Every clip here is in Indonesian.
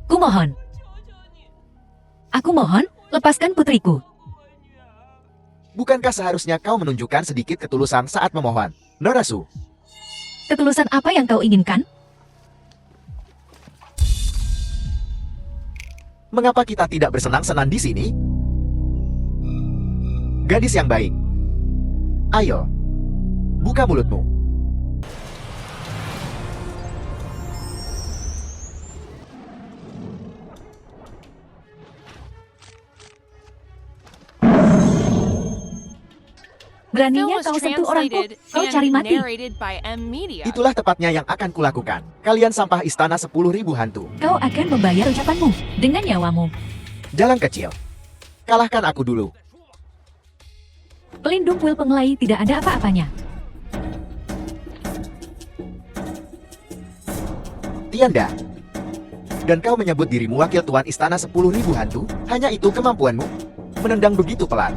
Kumohon. Aku mohon, lepaskan putriku. Bukankah seharusnya kau menunjukkan sedikit ketulusan saat memohon, Norasu? Ketulusan apa yang kau inginkan? Mengapa kita tidak bersenang-senang di sini? Gadis yang baik. Ayo, buka mulutmu. Beraninya kau sentuh orangku, kau cari mati. Itulah tepatnya yang akan kulakukan. Kalian sampah istana 10.000 hantu. Kau akan membayar ucapanmu dengan nyawamu. Jalan kecil. Kalahkan aku dulu. Pelindung kuil pengelai tidak ada apa-apanya. Tianda. Dan kau menyebut dirimu wakil tuan istana 10.000 hantu? Hanya itu kemampuanmu? Menendang begitu pelan.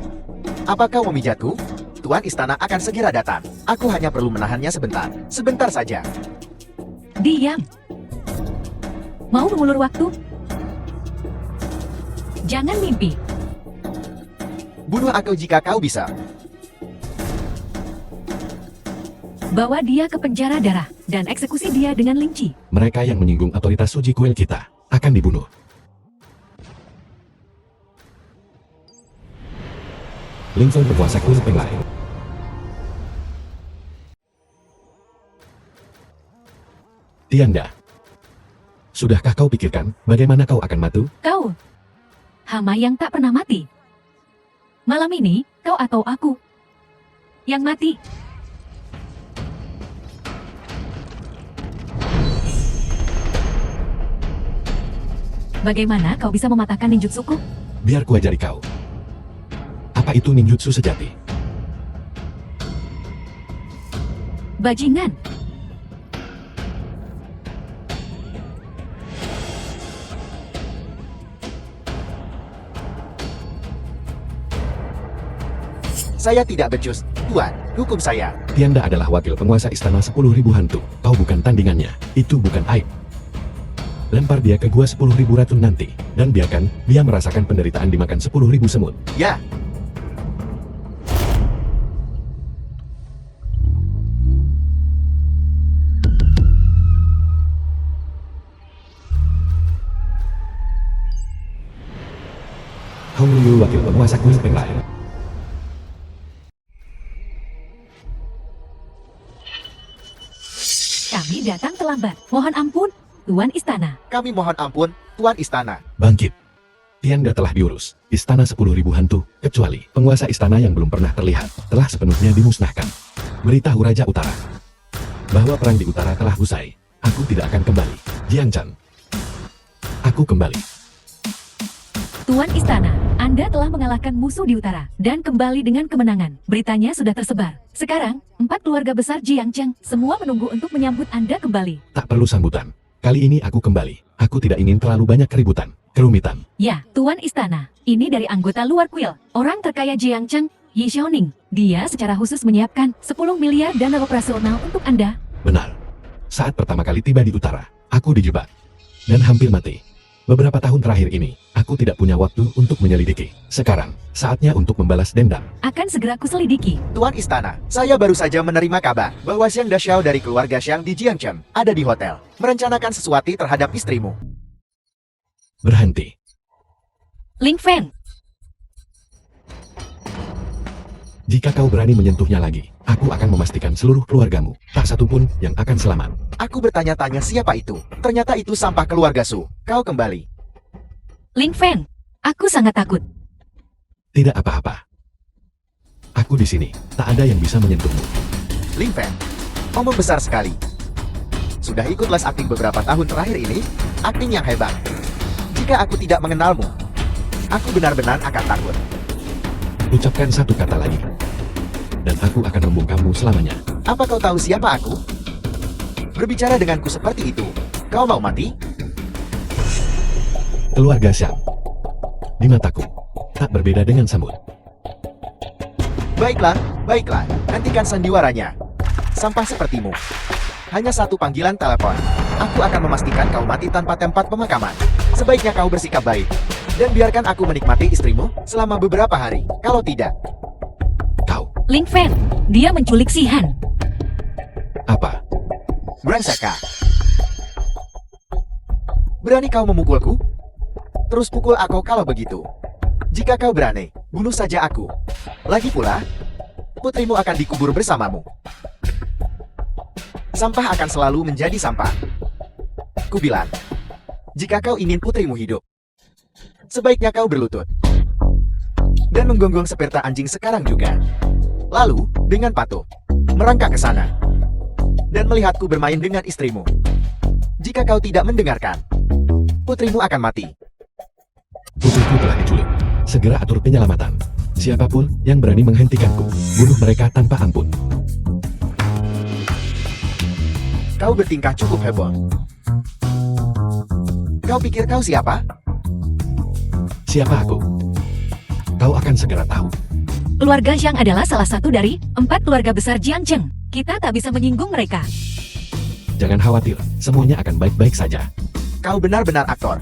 Apa kau memijatku? Tuan istana akan segera datang. Aku hanya perlu menahannya sebentar. Sebentar saja. Diam. Mau mengulur waktu? Jangan mimpi. Bunuh aku jika kau bisa. Bawa dia ke penjara darah dan eksekusi dia dengan linci. Mereka yang menyinggung otoritas suci kuil kita akan dibunuh. Lingzong berkuasa kuil pengelai. Tianda. Sudahkah kau pikirkan bagaimana kau akan mati? Kau. Hama yang tak pernah mati. Malam ini, kau atau aku yang mati. Bagaimana kau bisa mematahkan ninjutsuku? Biar ku ajari kau. Apa itu ninjutsu sejati? Bajingan. Saya tidak becus, Tuan. Hukum saya. Tianda adalah wakil penguasa istana 10.000 hantu. Kau bukan tandingannya. Itu bukan aib. Lempar dia ke gua 10.000 racun nanti. Dan biarkan dia merasakan penderitaan dimakan 10.000 semut. Ya. Hong Liu, wakil penguasa kuil pengelai. Kami datang terlambat. Mohon ampun, Tuan Istana. Kami mohon ampun, Tuan Istana. Bangkit. Tianda telah diurus. Istana 10.000 hantu, kecuali penguasa istana yang belum pernah terlihat, telah sepenuhnya dimusnahkan. Beritahu Raja Utara bahwa perang di utara telah usai. Aku tidak akan kembali. Jiang Chan. Aku kembali. Tuan Istana, Anda telah mengalahkan musuh di utara dan kembali dengan kemenangan. Beritanya sudah tersebar. Sekarang, 4 keluarga besar Jiangcheng semua menunggu untuk menyambut Anda kembali. Tak perlu sambutan. Kali ini aku kembali. Aku tidak ingin terlalu banyak keributan, kerumitan. Ya, Tuan Istana, ini dari anggota luar kuil, orang terkaya Jiangcheng, Yi Xiaoning. Dia secara khusus menyiapkan 10 miliar dana operasional untuk Anda. Benar. Saat pertama kali tiba di utara, aku dijebak dan hampir mati. Beberapa tahun terakhir ini, aku tidak punya waktu untuk menyelidiki. Sekarang, saatnya untuk membalas dendam. Akan segera kuselidiki. Tuan Istana, saya baru saja menerima kabar bahwa Xiang Daxiao dari keluarga Xiang di Jiangcheng ada di hotel, merencanakan sesuatu terhadap istrimu. Berhenti. Ling Feng, Jika kau berani menyentuhnya lagi, aku akan memastikan seluruh keluargamu, tak satu pun yang akan selamat. Aku bertanya-tanya siapa itu. Ternyata itu sampah keluarga Su. Kau kembali. Ling Feng, aku sangat takut. Tidak apa-apa. Aku di sini, tak ada yang bisa menyentuhmu. Ling Feng, omong besar sekali. Sudah ikut les akting beberapa tahun terakhir ini, akting yang hebat. Jika aku tidak mengenalmu, aku benar-benar akan takut. Ucapkan satu kata lagi, dan aku akan membungkammu selamanya. Apa kau tahu siapa aku? Berbicara denganku seperti itu, kau mau mati? Keluarga Xiang. Di mataku, tak berbeda dengan semut. Baiklah, nantikan sandiwaranya. Sampah sepertimu. Hanya satu panggilan telepon. Aku akan memastikan kau mati tanpa tempat pemakaman. Sebaiknya kau bersikap baik. Dan biarkan aku menikmati istrimu selama beberapa hari. Kalau tidak, Kau, Ling Feng, dia menculik Si Han. apa? brengsek kah? Berani kau memukulku? Terus pukul aku kalau begitu. Jika kau berani, bunuh saja aku. Lagi pula, putrimu akan dikubur bersamamu. Sampah akan selalu menjadi sampah. Ku bilang, jika kau ingin putrimu hidup, sebaiknya kau berlutut. Dan menggonggong seperti anjing sekarang juga. Lalu, dengan patuh, merangkak ke sana. Dan melihatku bermain dengan istrimu. Jika kau tidak mendengarkan, putrimu akan mati. Putriku telah diculik. Segera atur penyelamatan. Siapapun yang berani menghentikanku, bunuh mereka tanpa ampun. Kau bertingkah cukup heboh. Kau pikir kau siapa? Siapa aku? Kau akan segera tahu. Keluarga Zhang adalah salah satu dari 4 keluarga besar Jiangcheng. Kita tak bisa menyinggung mereka. Jangan khawatir, semuanya akan baik-baik saja. Kau benar-benar aktor.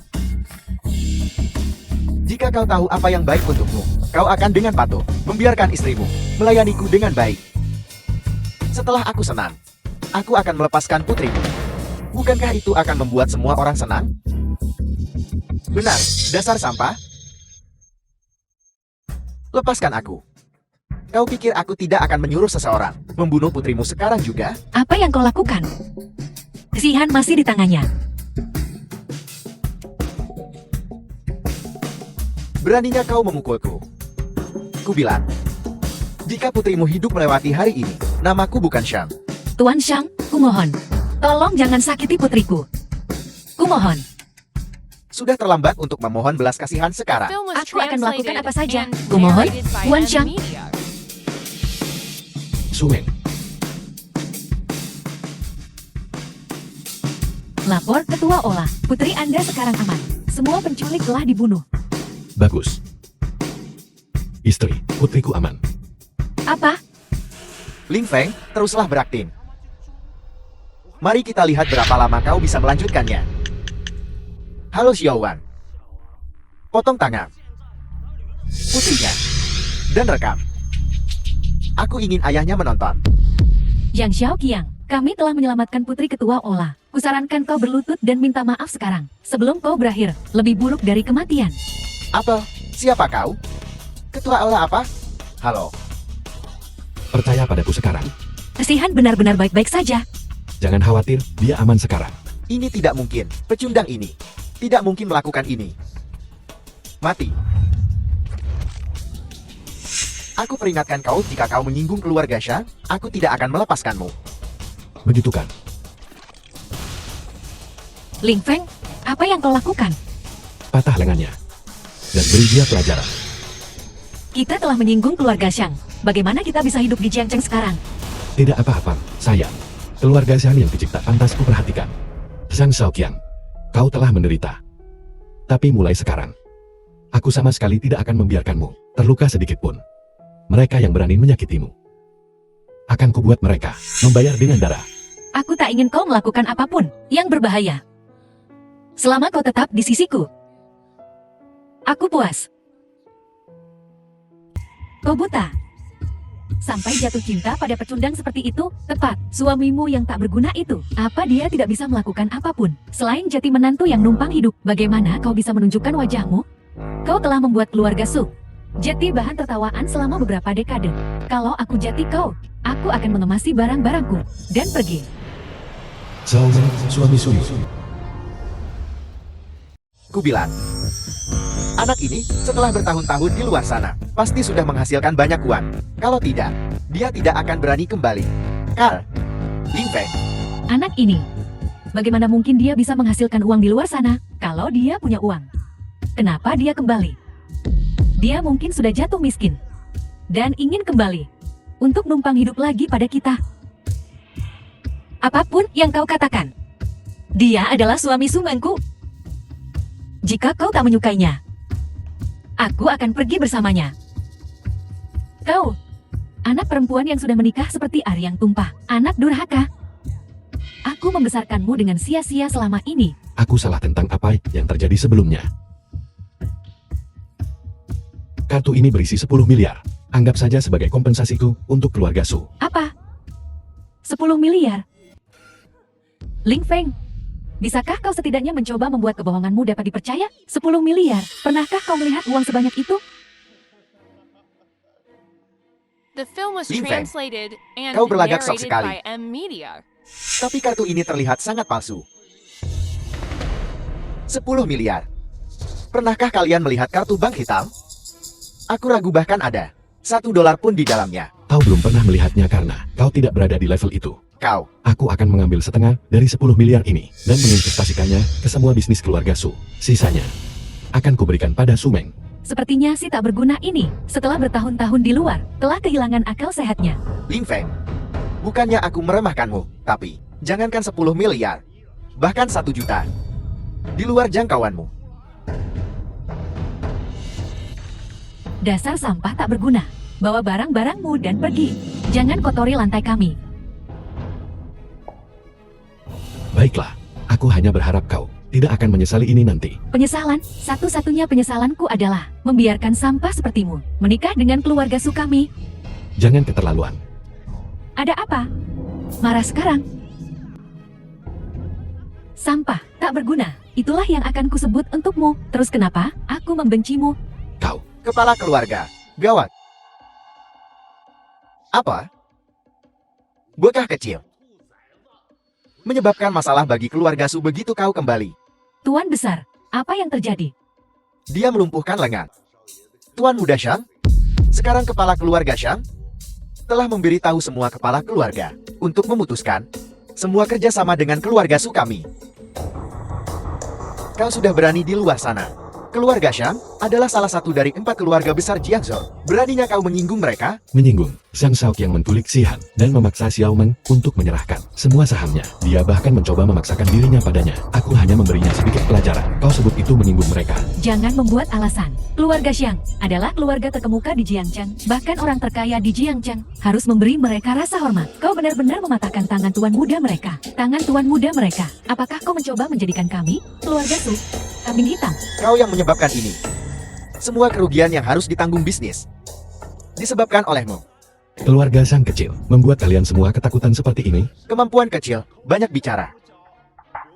Jika kau tahu apa yang baik untukmu, kau akan dengan patuh membiarkan istrimu melayaniku dengan baik. Setelah aku senang, aku akan melepaskan putrimu. Bukankah itu akan membuat semua orang senang? Benar, dasar sampah. Lepaskan aku. Kau pikir aku tidak akan menyuruh seseorang membunuh putrimu sekarang juga? Apa yang kau lakukan? Si Han masih di tangannya. Beraninya kau memukulku. Ku bilang, jika putrimu hidup melewati hari ini, namaku bukan Shang. Tuan Shang, kumohon. Tolong jangan sakiti putriku. Kumohon. Sudah terlambat untuk memohon belas kasihan sekarang. Aku akan melakukan apa saja. Kumohon, Tuan Shang. Sumeng, Lapor Ketua Ola. Putri Anda sekarang aman. Semua penculik telah dibunuh. bagus. Istri, putriku aman. Apa? Ling Feng, teruslah berakting. Mari kita lihat berapa lama kau bisa melanjutkannya. Halo Xiao Wan. Potong tangan. Putrinya. Dan rekam. Aku ingin ayahnya menonton. Yang Xiao Qiang, kami telah menyelamatkan putri Ketua Ola. Kusarankan kau berlutut dan minta maaf sekarang. Sebelum kau berakhir, lebih buruk dari kematian. Apa? Siapa kau? Ketua Ola apa? Halo. Percaya padaku sekarang. Si Han benar-benar baik-baik saja. Jangan khawatir, dia aman sekarang. Ini tidak mungkin. Pecundang ini tidak mungkin melakukan ini. Mati. Aku peringatkan kau, jika kau menyinggung keluarga Shang, aku tidak akan melepaskanmu. Begitu kan? Ling Feng, apa yang kau lakukan? Patah lengannya. Dan beri dia pelajaran. Kita telah menyinggung keluarga Shang. Bagaimana kita bisa hidup di Jiangcheng sekarang? Tidak apa-apa, sayang. Keluarga Zhang yang kecipta pantas kuperhatikan. Zhang Shaoqiang, kau telah menderita. Tapi mulai sekarang, aku sama sekali tidak akan membiarkanmu terluka sedikit pun. Mereka yang berani menyakitimu, akan kubuat mereka membayar dengan darah. Aku tak ingin kau melakukan apapun yang berbahaya. Selama kau tetap di sisiku, aku puas. Kau buta. Sampai jatuh cinta pada pecundang seperti itu, tepat, suamimu yang tak berguna itu. Apa dia tidak bisa melakukan apapun, selain jati menantu yang numpang hidup? Bagaimana kau bisa menunjukkan wajahmu? Kau telah membuat keluarga Su jadi bahan tertawaan selama beberapa dekade. Kalau aku jati kau, aku akan mengemasi barang-barangku dan pergi. Zhao Wei, suami Sui. Ku bilang, anak ini setelah bertahun-tahun di luar sana, pasti sudah menghasilkan banyak uang. Kalau tidak, dia tidak akan berani kembali. Carl, Ling Feng, Anak ini, bagaimana mungkin dia bisa menghasilkan uang di luar sana kalau dia punya uang? Kenapa dia kembali? Dia mungkin sudah jatuh miskin dan ingin kembali untuk numpang hidup lagi pada kita. Apapun yang kau katakan, dia adalah suami sumengku. Jika kau tak menyukainya, aku akan pergi bersamanya. Kau, anak perempuan yang sudah menikah seperti air yang tumpah, anak durhaka. Aku membesarkanmu dengan sia-sia selama ini. Aku salah tentang apa yang terjadi sebelumnya. Kartu ini berisi 10 miliar. Anggap saja sebagai kompensasiku untuk keluarga Su. Apa? 10 miliar? Ling Feng, bisakah kau setidaknya mencoba membuat kebohonganmu dapat dipercaya? 10 miliar? Pernahkah kau melihat uang sebanyak itu? The film was Ling Feng, translated and kau berlagak sok narrated sekali. by M Media. Tapi kartu ini terlihat sangat palsu. 10 miliar. Pernahkah kalian melihat kartu bank hitam? Aku ragu bahkan ada $1 pun di dalamnya. Kau belum pernah melihatnya karena kau tidak berada di level itu. Kau, Aku akan mengambil setengah dari 10 miliar ini dan menginvestasikannya ke semua bisnis keluarga Su. Sisanya akan kuberikan pada Sumeng. Sepertinya si tak berguna ini, setelah bertahun-tahun di luar, telah kehilangan akal sehatnya. Ling Feng. Bukannya aku meremehkanmu, tapi jangankan 10 miliar, bahkan 1 juta. Di luar jangkauanmu. Dasar sampah tak berguna. Bawa barang-barangmu dan pergi. Jangan kotori lantai kami. Baiklah, aku hanya berharap kau tidak akan menyesali ini nanti. Penyesalan, satu-satunya penyesalanku adalah membiarkan sampah sepertimu menikah dengan keluarga Sukami. Jangan keterlaluan. Ada apa? Marah sekarang? Sampah, tak berguna. Itulah yang akan kusebut untukmu. Terus kenapa aku membencimu? Kau, Kepala keluarga. Gawat. Apa? Bocah kecil. Menyebabkan masalah bagi keluarga Su begitu kau kembali. Tuan besar, apa yang terjadi? Dia melumpuhkan lengan. Tuan Muda Shang, sekarang kepala keluarga Shang, telah memberitahu semua kepala keluarga untuk memutuskan semua kerjasama dengan keluarga Su kami. Kau sudah berani di luar sana. Keluarga Shang adalah salah satu dari 4 keluarga besar Jiangzhou. Beraninya kau menyinggung mereka? menyinggung Sang Shaok yang menculik Si Han dan memaksa Xiao Meng untuk menyerahkan semua sahamnya. Dia bahkan mencoba memaksakan dirinya padanya. Aku hanya memberinya sedikit pelajaran. Kau sebut itu menyinggung mereka. Jangan membuat alasan. Keluarga Xiang adalah keluarga terkemuka di Jiangcheng. Bahkan orang terkaya di Jiangcheng harus memberi mereka rasa hormat. Kau benar-benar mematahkan tangan tuan muda mereka. Tangan tuan muda mereka. Apakah kau mencoba menjadikan kami, keluarga Su, kambing hitam? Kau yang menyebabkan ini. Semua kerugian yang harus ditanggung bisnis disebabkan olehmu. Keluarga Sang kecil membuat kalian semua ketakutan seperti ini. Kemampuan kecil, banyak bicara.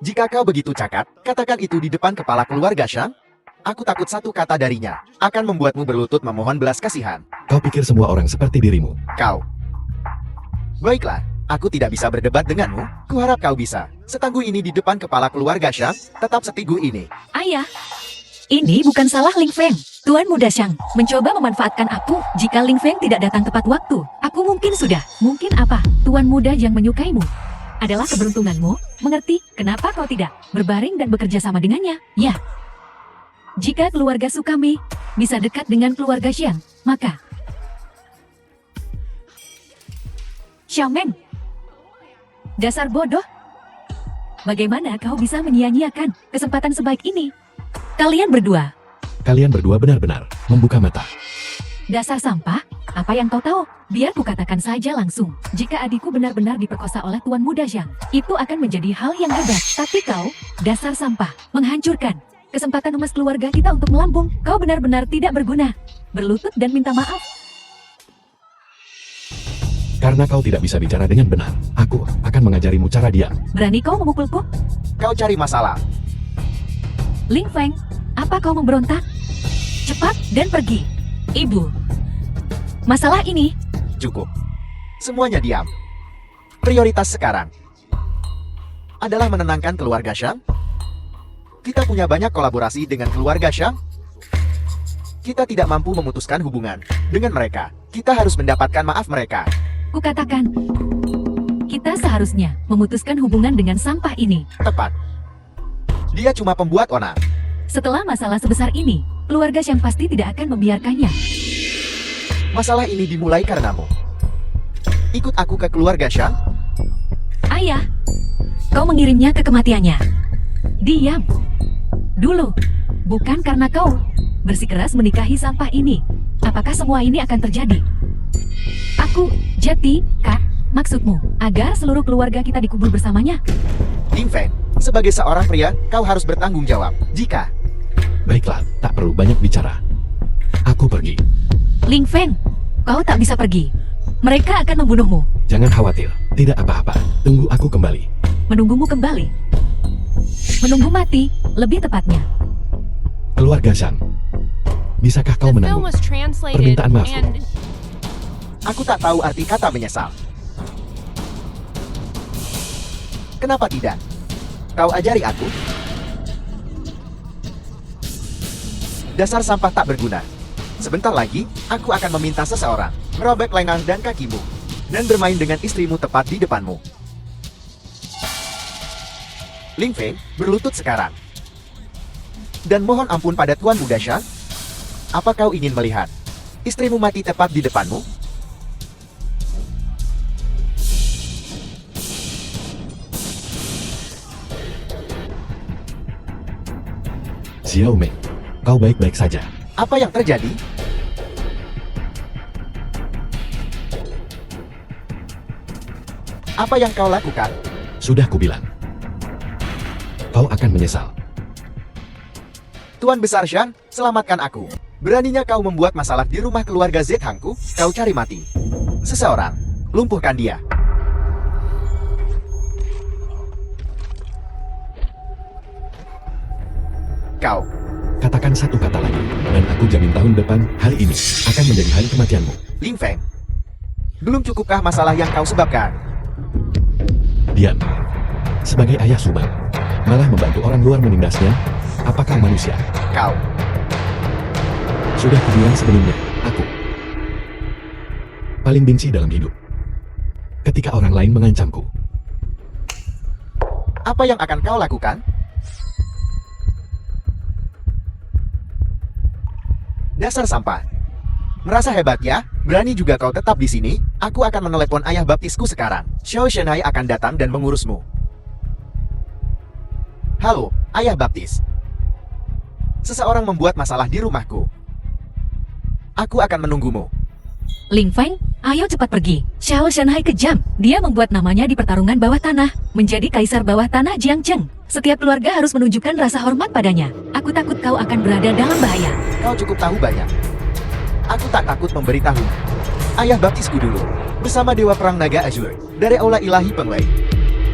Jika kau begitu cakap, katakan itu di depan kepala keluarga Shang. Aku takut satu kata darinya akan membuatmu berlutut memohon belas kasihan. Kau pikir semua orang seperti dirimu. Kau. Baiklah, aku tidak bisa berdebat denganmu. Kuharap kau bisa. Setangguh ini di depan kepala keluarga Shang, tetap setiguh ini. Ayah, ini bukan salah Ling Feng. Tuan Muda Shang mencoba memanfaatkan aku. Jika Ling Feng tidak datang tepat waktu, aku mungkin sudah. Mungkin apa? Tuan muda yang menyukaimu adalah keberuntunganmu. Mengerti kenapa kau tidak berbaring dan bekerja sama dengannya? Ya. Jika keluarga Sukami bisa dekat dengan keluarga Xiang, maka Xiao Meng, dasar bodoh. Bagaimana kau bisa menyia-nyiakan kesempatan sebaik ini? Kalian berdua, benar-benar membuka mata. dasar sampah. Apa yang kau tahu? Biar kukatakan saja langsung. Jika adikku benar-benar diperkosa oleh Tuan Muda Xiang, itu akan menjadi hal yang hebat. Tapi kau, dasar sampah, menghancurkan kesempatan emas keluarga kita untuk melambung. Kau benar-benar tidak berguna. Berlutut dan minta maaf. Karena kau tidak bisa bicara dengan benar, aku akan mengajarimu cara diam. Berani kau memukulku? Kau cari masalah. Ling Feng, apa kau memberontak? Cepat dan pergi. Ibu, masalah ini Cukup. Semuanya diam. Prioritas sekarang adalah menenangkan keluarga Shang. Kita punya banyak kolaborasi dengan keluarga Shang. Kita tidak mampu memutuskan hubungan dengan mereka. Kita harus mendapatkan maaf mereka. kukatakan. Kita seharusnya memutuskan hubungan dengan sampah ini. Tepat. Dia cuma pembuat onar. Setelah masalah sebesar ini, keluarga Xiang pasti tidak akan membiarkannya. Masalah ini dimulai karenamu. Ikut aku ke keluarga Shang. Ayah, kau mengirimnya ke kematiannya. Diam. Dulu, bukan karena kau bersikeras menikahi sampah ini. Apakah semua ini akan terjadi? Aku, Jati, Kak, Maksudmu, agar seluruh keluarga kita dikubur bersamanya? Ling Feng, sebagai seorang pria, kau harus bertanggung jawab. Jika Baiklah, tak perlu banyak bicara. Aku pergi. Ling Feng, kau tak bisa pergi. Mereka akan membunuhmu. Jangan khawatir, tidak apa-apa. Tunggu aku kembali. Menunggumu kembali. Menunggu mati, lebih tepatnya. Keluarga Shan. Bisakah kau The film menanggung was translated permintaan maafku? and aku tak tahu arti kata menyesal. Kenapa tidak? Kau ajari aku. Dasar sampah tak berguna. Sebentar lagi, aku akan meminta seseorang merobek lengan dan kakimu dan bermain dengan istrimu tepat di depanmu. Ling Fei, berlutut sekarang. Dan mohon ampun pada Tuan Muda Shan. Apa kau ingin melihat istrimu mati tepat di depanmu? Xiao Mei, kau baik-baik saja. Apa yang terjadi? Apa yang kau lakukan? Sudah kubilang. Kau akan menyesal. Tuan Besar Shan, selamatkan aku. Beraninya kau membuat masalah di rumah keluarga Zethangku, kau cari mati. Seseorang, lumpuhkan dia. Kau, Katakan satu kata lagi, dan aku jamin tahun depan, hari ini, akan menjadi hari kematianmu. Ling Feng. Belum cukupkah masalah yang kau sebabkan? Diam. Sebagai ayah Suman, malah membantu orang luar menindasnya. Apakah manusia? Kau, Sudah kubilang sebelumnya, aku paling benci dalam hidup. Ketika orang lain mengancamku, apa yang akan kau lakukan? Dasar sampah. Merasa hebat ya? Berani juga kau tetap di sini? Aku akan menelepon ayah baptisku sekarang. Xiao Shenhai akan datang dan mengurusmu. Halo, ayah baptis. Seseorang membuat masalah di rumahku. Aku akan menunggumu. Ling Feng, ayo cepat pergi. Xiao Shenhai kejam. Dia membuat namanya di pertarungan bawah tanah, menjadi kaisar bawah tanah Jiangcheng. Setiap keluarga harus menunjukkan rasa hormat padanya. Aku takut kau akan berada dalam bahaya. Kau cukup tahu banyak. Aku tak takut memberitahu. Ayah baptisku dulu, bersama Dewa Perang Naga Azure, dari Aula Ilahi Penglai.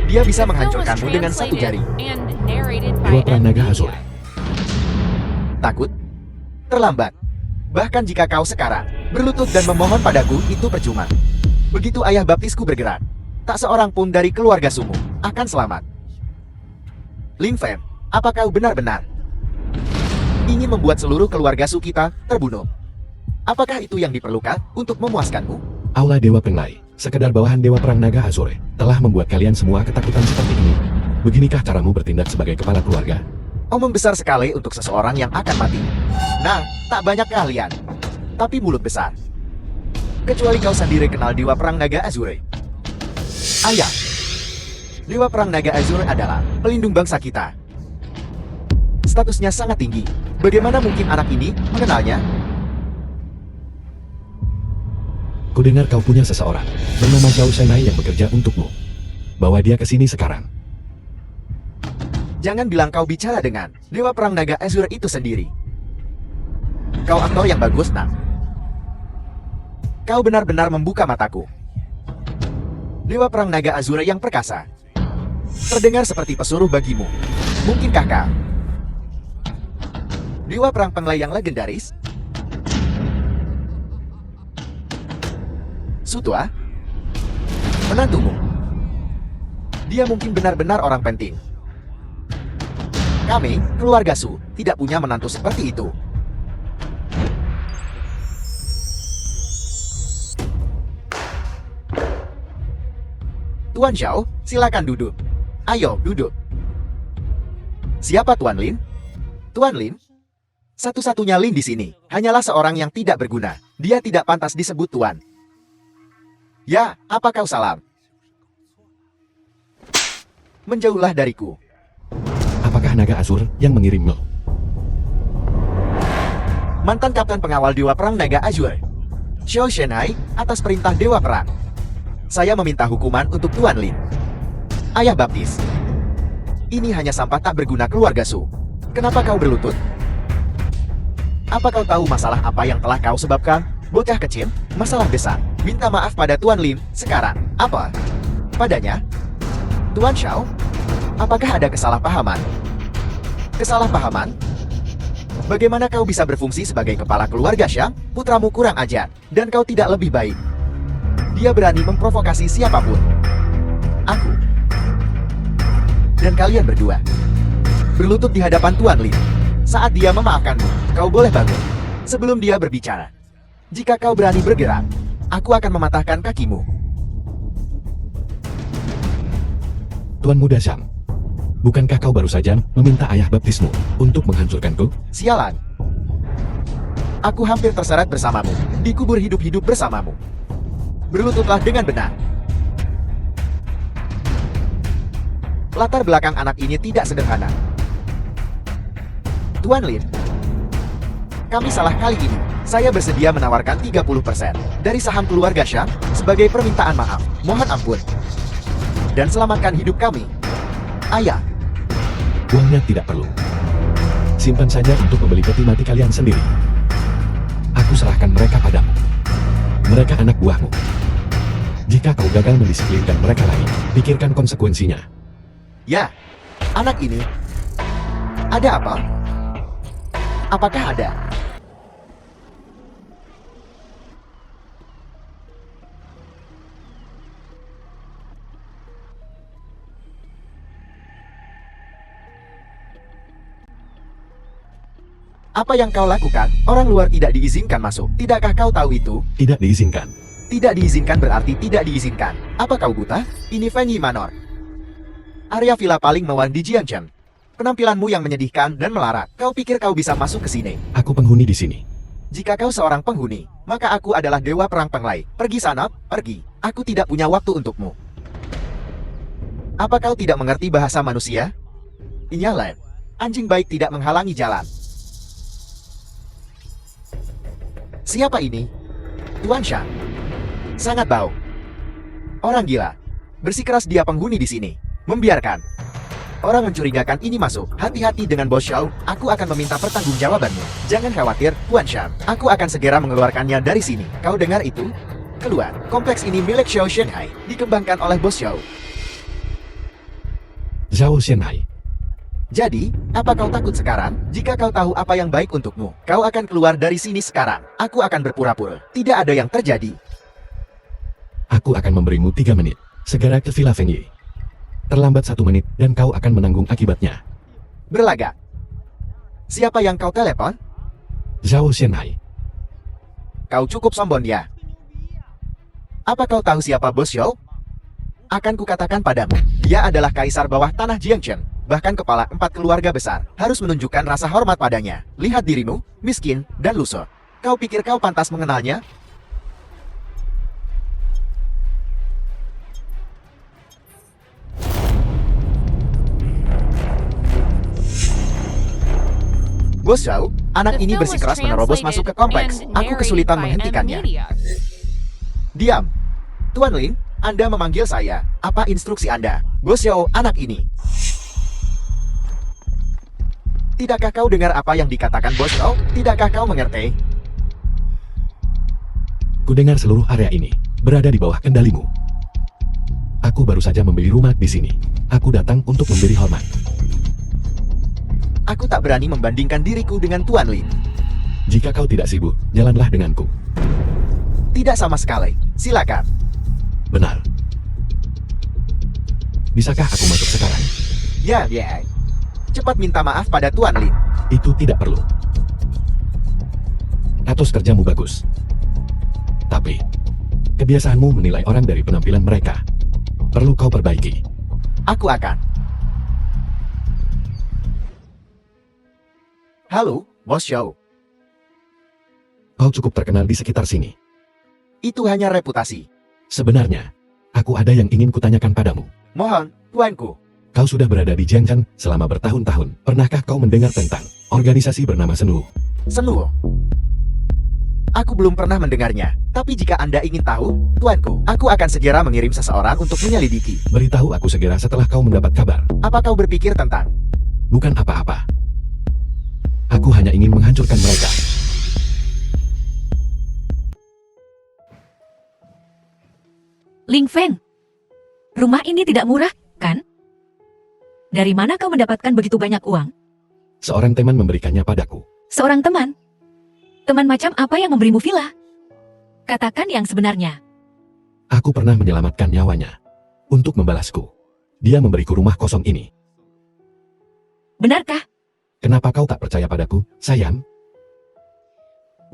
Dia bisa the film was menghancurkanmu dengan satu jari. translated and narrated by Dewa Perang Naga NVIDIA. Azure. Takut? Terlambat. Bahkan jika kau sekarang berlutut dan memohon padaku, itu percuma. Begitu ayah baptisku bergerak, tak seorang pun dari keluarga Sumu akan selamat. Ling Feng, apa kau benar-benar ingin membuat seluruh keluarga Su kita terbunuh? Apakah itu yang diperlukan untuk memuaskanmu? Aula Dewa Penglai, sekedar bawahan Dewa Perang Naga Azure, telah membuat kalian semua ketakutan seperti ini. Beginikah caramu bertindak sebagai kepala keluarga? Omong besar sekali untuk seseorang yang akan mati. Nah, tak banyak keahlian, tapi mulut besar. Kecuali kau sendiri kenal Dewa Perang Naga Azure. Ayah, Dewa Perang Naga Azure adalah pelindung bangsa kita. Statusnya sangat tinggi. Bagaimana mungkin anak ini mengenalnya? Kudengar kau punya seseorang bernama Xiao Shenhai yang bekerja untukmu. Bawa dia ke sini sekarang. Jangan bilang kau bicara dengan Dewa Perang Naga Azure itu sendiri. Kau aktor yang bagus, Nak. Kau benar-benar membuka mataku. Dewa Perang Naga Azure yang perkasa. Terdengar seperti pesuruh bagimu. Mungkinkah kau Dewa Perang Penglai yang legendaris? Sutua? Menantumu? Dia mungkin benar-benar orang penting. Kami, keluarga Su, tidak punya menantu seperti itu. Tuan Xiao, silakan duduk. Ayo, duduk. Siapa Tuan Lin? Tuan Lin? Satu-satunya Lin di sini, hanyalah seorang yang tidak berguna. Dia tidak pantas disebut Tuan. Ya, apa kau salah? Menjauhlah dariku. Apakah Naga Azur yang mengirimmu? Mantan Kapten Pengawal Dewa Perang Naga Azure, Xiao Shenhai, atas perintah Dewa Perang. Saya meminta hukuman untuk Tuan Lin. Ayah baptis. Ini hanya sampah tak berguna keluarga Su. Kenapa kau berlutut? Apa kau tahu masalah apa yang telah kau sebabkan? Bocah kecil, masalah besar. Minta maaf pada Tuan Lin, sekarang. Apa? Padanya? Tuan Xiao? Apakah ada kesalahpahaman? Kesalahpahaman? Bagaimana kau bisa berfungsi sebagai kepala keluarga Xiang? Putramu kurang ajar, dan kau tidak lebih baik. Dia berani memprovokasi siapapun. Aku. Dan kalian berdua. Berlutut di hadapan Tuan Lin. Saat dia memaafkanmu, kau boleh bangun. Sebelum dia berbicara. Jika kau berani bergerak, aku akan mematahkan kakimu. Tuan Muda Xiang, bukankah kau baru saja meminta ayah baptismu untuk menghancurkanku? Sialan. Aku hampir terseret bersamamu, dikubur hidup-hidup bersamamu. Berlututlah dengan benar. Latar belakang anak ini tidak sederhana. Tuan Lin, kami salah kali ini. Saya bersedia menawarkan 30% dari saham keluarga Xiang sebagai permintaan maaf. Mohon ampun. Dan selamatkan hidup kami. Ayah. Uangnya tidak perlu. Simpan saja untuk membeli peti mati kalian sendiri. Aku serahkan mereka padamu. Mereka anak buahmu. Jika kau gagal mendisiplinkan mereka lagi, pikirkan konsekuensinya. Ya, anak ini. Ada apa? Apakah ada? Apa yang kau lakukan? Orang luar tidak diizinkan masuk. Tidakkah kau tahu itu? Tidak diizinkan. Tidak diizinkan berarti tidak diizinkan. Apa kau buta? Ini Fanny Manor. Area villa paling mewah di Jiangcheng. Penampilanmu yang menyedihkan dan melarat. Kau pikir kau bisa masuk ke sini? Aku penghuni di sini. Jika kau seorang penghuni, maka aku adalah dewa perang penglai. Pergi sana, pergi. Aku tidak punya waktu untukmu. Apa kau tidak mengerti bahasa manusia? Inyalan. Anjing baik tidak menghalangi jalan. Siapa ini? Tuan Xiang. Sangat bau. Orang gila. Bersikeras dia penghuni di sini. Membiarkan orang mencurigakan ini masuk. Hati-hati dengan Bos Xiao. Aku akan meminta pertanggungjawabanmu. Jangan khawatir, Tuan Xiang. Aku akan segera mengeluarkannya dari sini. Kau dengar itu? Keluar. Kompleks ini milik Xiao Shanghai. Dikembangkan oleh Bos Xiao. Zhao Shanghai. Jadi, apa kau takut sekarang? Jika kau tahu apa yang baik untukmu, kau akan keluar dari sini sekarang. Aku akan berpura-pura. Tidak ada yang terjadi. Aku akan memberimu 3 menit. Segera ke Villa Fengyi. Terlambat 1 menit dan kau akan menanggung akibatnya. Berlagak. Siapa yang kau telepon? Zhao Shanghai. Kau cukup sombong ya. Apa kau tahu siapa Bos Xiao? Akan kukatakan padamu, dia adalah kaisar bawah tanah Jiangcheng. Bahkan kepala 4 keluarga besar harus menunjukkan rasa hormat padanya. Lihat dirimu, miskin dan lusuh. Kau pikir kau pantas mengenalnya? Bos Xiao, anak The ini film was bersikeras menerobos masuk ke kompleks. translated Aku and kesulitan narrated by menghentikannya. Media. Diam. Tuan Lin, Anda memanggil saya. Apa instruksi Anda? Bos Xiao, anak ini. Tidakkah kau dengar apa yang dikatakan Bos Xiao? Tidakkah kau mengerti? Kudengar seluruh area ini berada di bawah kendalimu. Aku baru saja membeli rumah di sini. Aku datang untuk memberi hormat. Aku tak berani membandingkan diriku dengan Tuan Lin. Jika kau tidak sibuk, jalanlah denganku. Tidak sama sekali. Silakan. Benar. Bisakah aku masuk sekarang? Ya. Cepat minta maaf pada Tuan Lin. Itu tidak perlu. Atos kerjamu bagus. Tapi, kebiasaanmu menilai orang dari penampilan mereka. Perlu kau perbaiki. Aku akan. Halo, Bos Xiao. Kau cukup terkenal di sekitar sini. Itu hanya reputasi. Sebenarnya, aku ada yang ingin kutanyakan padamu. Mohon, tuanku. Kau sudah berada di Jiangcheng selama bertahun-tahun. Pernahkah kau mendengar tentang organisasi bernama Senwu? Senwu. Aku belum pernah mendengarnya. Tapi jika Anda ingin tahu, tuanku, aku akan segera mengirim seseorang untuk menyelidiki. Beritahu aku segera setelah kau mendapat kabar. Apa kau berpikir tentang? Bukan apa-apa. Aku hanya ingin menghancurkan mereka. Ling Feng, rumah ini tidak murah, kan? Dari mana kau mendapatkan begitu banyak uang? Seorang teman memberikannya padaku. Seorang teman? Teman macam apa yang memberimu villa? Katakan yang sebenarnya. Aku pernah menyelamatkan nyawanya. Untuk membalasku. Dia memberiku rumah kosong ini. Benarkah? Kenapa kau tak percaya padaku, sayang?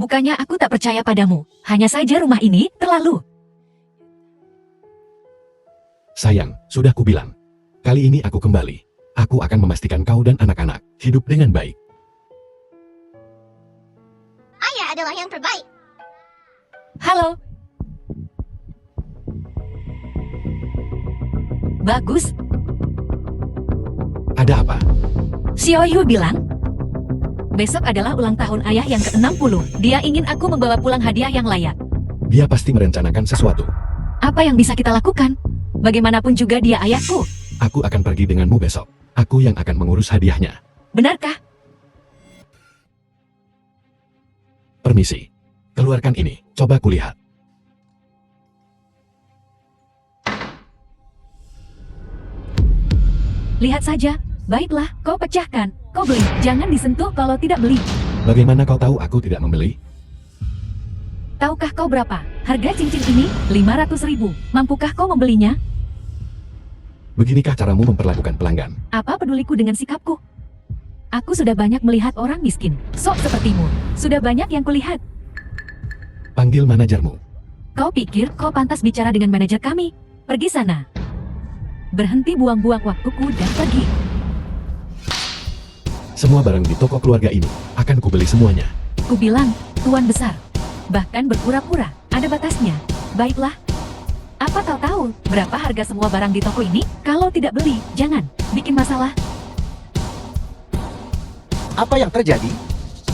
Bukannya aku tak percaya padamu. Hanya saja rumah ini terlalu. Sayang, sudah kubilang. Kali ini aku kembali. Aku akan memastikan kau dan anak-anak hidup dengan baik. Ayah adalah yang terbaik. Halo. Bagus. Ada apa? Xiao Yu bilang, besok adalah ulang tahun ayah yang ke-60. Dia ingin aku membawa pulang hadiah yang layak. Dia pasti merencanakan sesuatu. Apa yang bisa kita lakukan? Bagaimanapun juga dia ayahku. Aku akan pergi denganmu besok. Aku yang akan mengurus hadiahnya. Benarkah? Permisi. Keluarkan ini, coba kulihat. Lihat saja. Baiklah, kau pecahkan. Kau beli. Jangan disentuh kalau tidak beli. Bagaimana kau tahu aku tidak membeli? Tahukah kau berapa? Harga cincin ini 500.000. Mampukah kau membelinya? Beginikah caramu memperlakukan pelanggan? Apa peduliku dengan sikapku? Aku sudah banyak melihat orang miskin. Sok sepertimu. Sudah banyak yang kulihat. Panggil manajermu. Kau pikir kau pantas bicara dengan manajer kami? Pergi sana. Berhenti buang-buang waktuku dan pergi. Semua barang di toko keluarga ini akan kubeli semuanya. Ku bilang, tuan besar. Bahkan berpura-pura, ada batasnya. Baiklah. Apa kau tahu berapa harga semua barang di toko ini? Kalau tidak beli, jangan bikin masalah. Apa yang terjadi?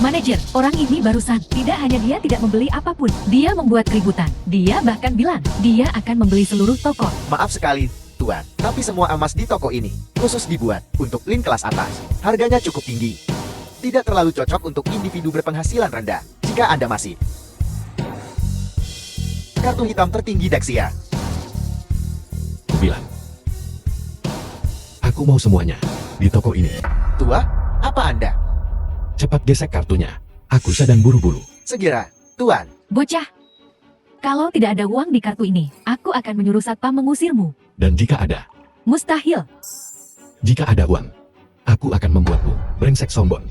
Manajer, orang ini barusan. Tidak hanya dia tidak membeli apapun, dia membuat keributan. Dia bahkan bilang, dia akan membeli seluruh toko. Maaf sekali, Tuan. Tapi semua emas di toko ini khusus dibuat untuk lin kelas atas. Harganya cukup tinggi. Tidak terlalu cocok untuk individu berpenghasilan rendah. Jika Anda masih kartu hitam tertinggi Dexia. Kubilang. Aku mau semuanya di toko ini. Tua, apa Anda? Cepat gesek kartunya. Aku sedang buru-buru. Segera, Tuan. Bocah, kalau tidak ada uang di kartu ini, aku akan menyuruh satpam mengusirmu. Dan jika ada, Mustahil. jika ada uang, aku akan membuatmu brengsek sombong.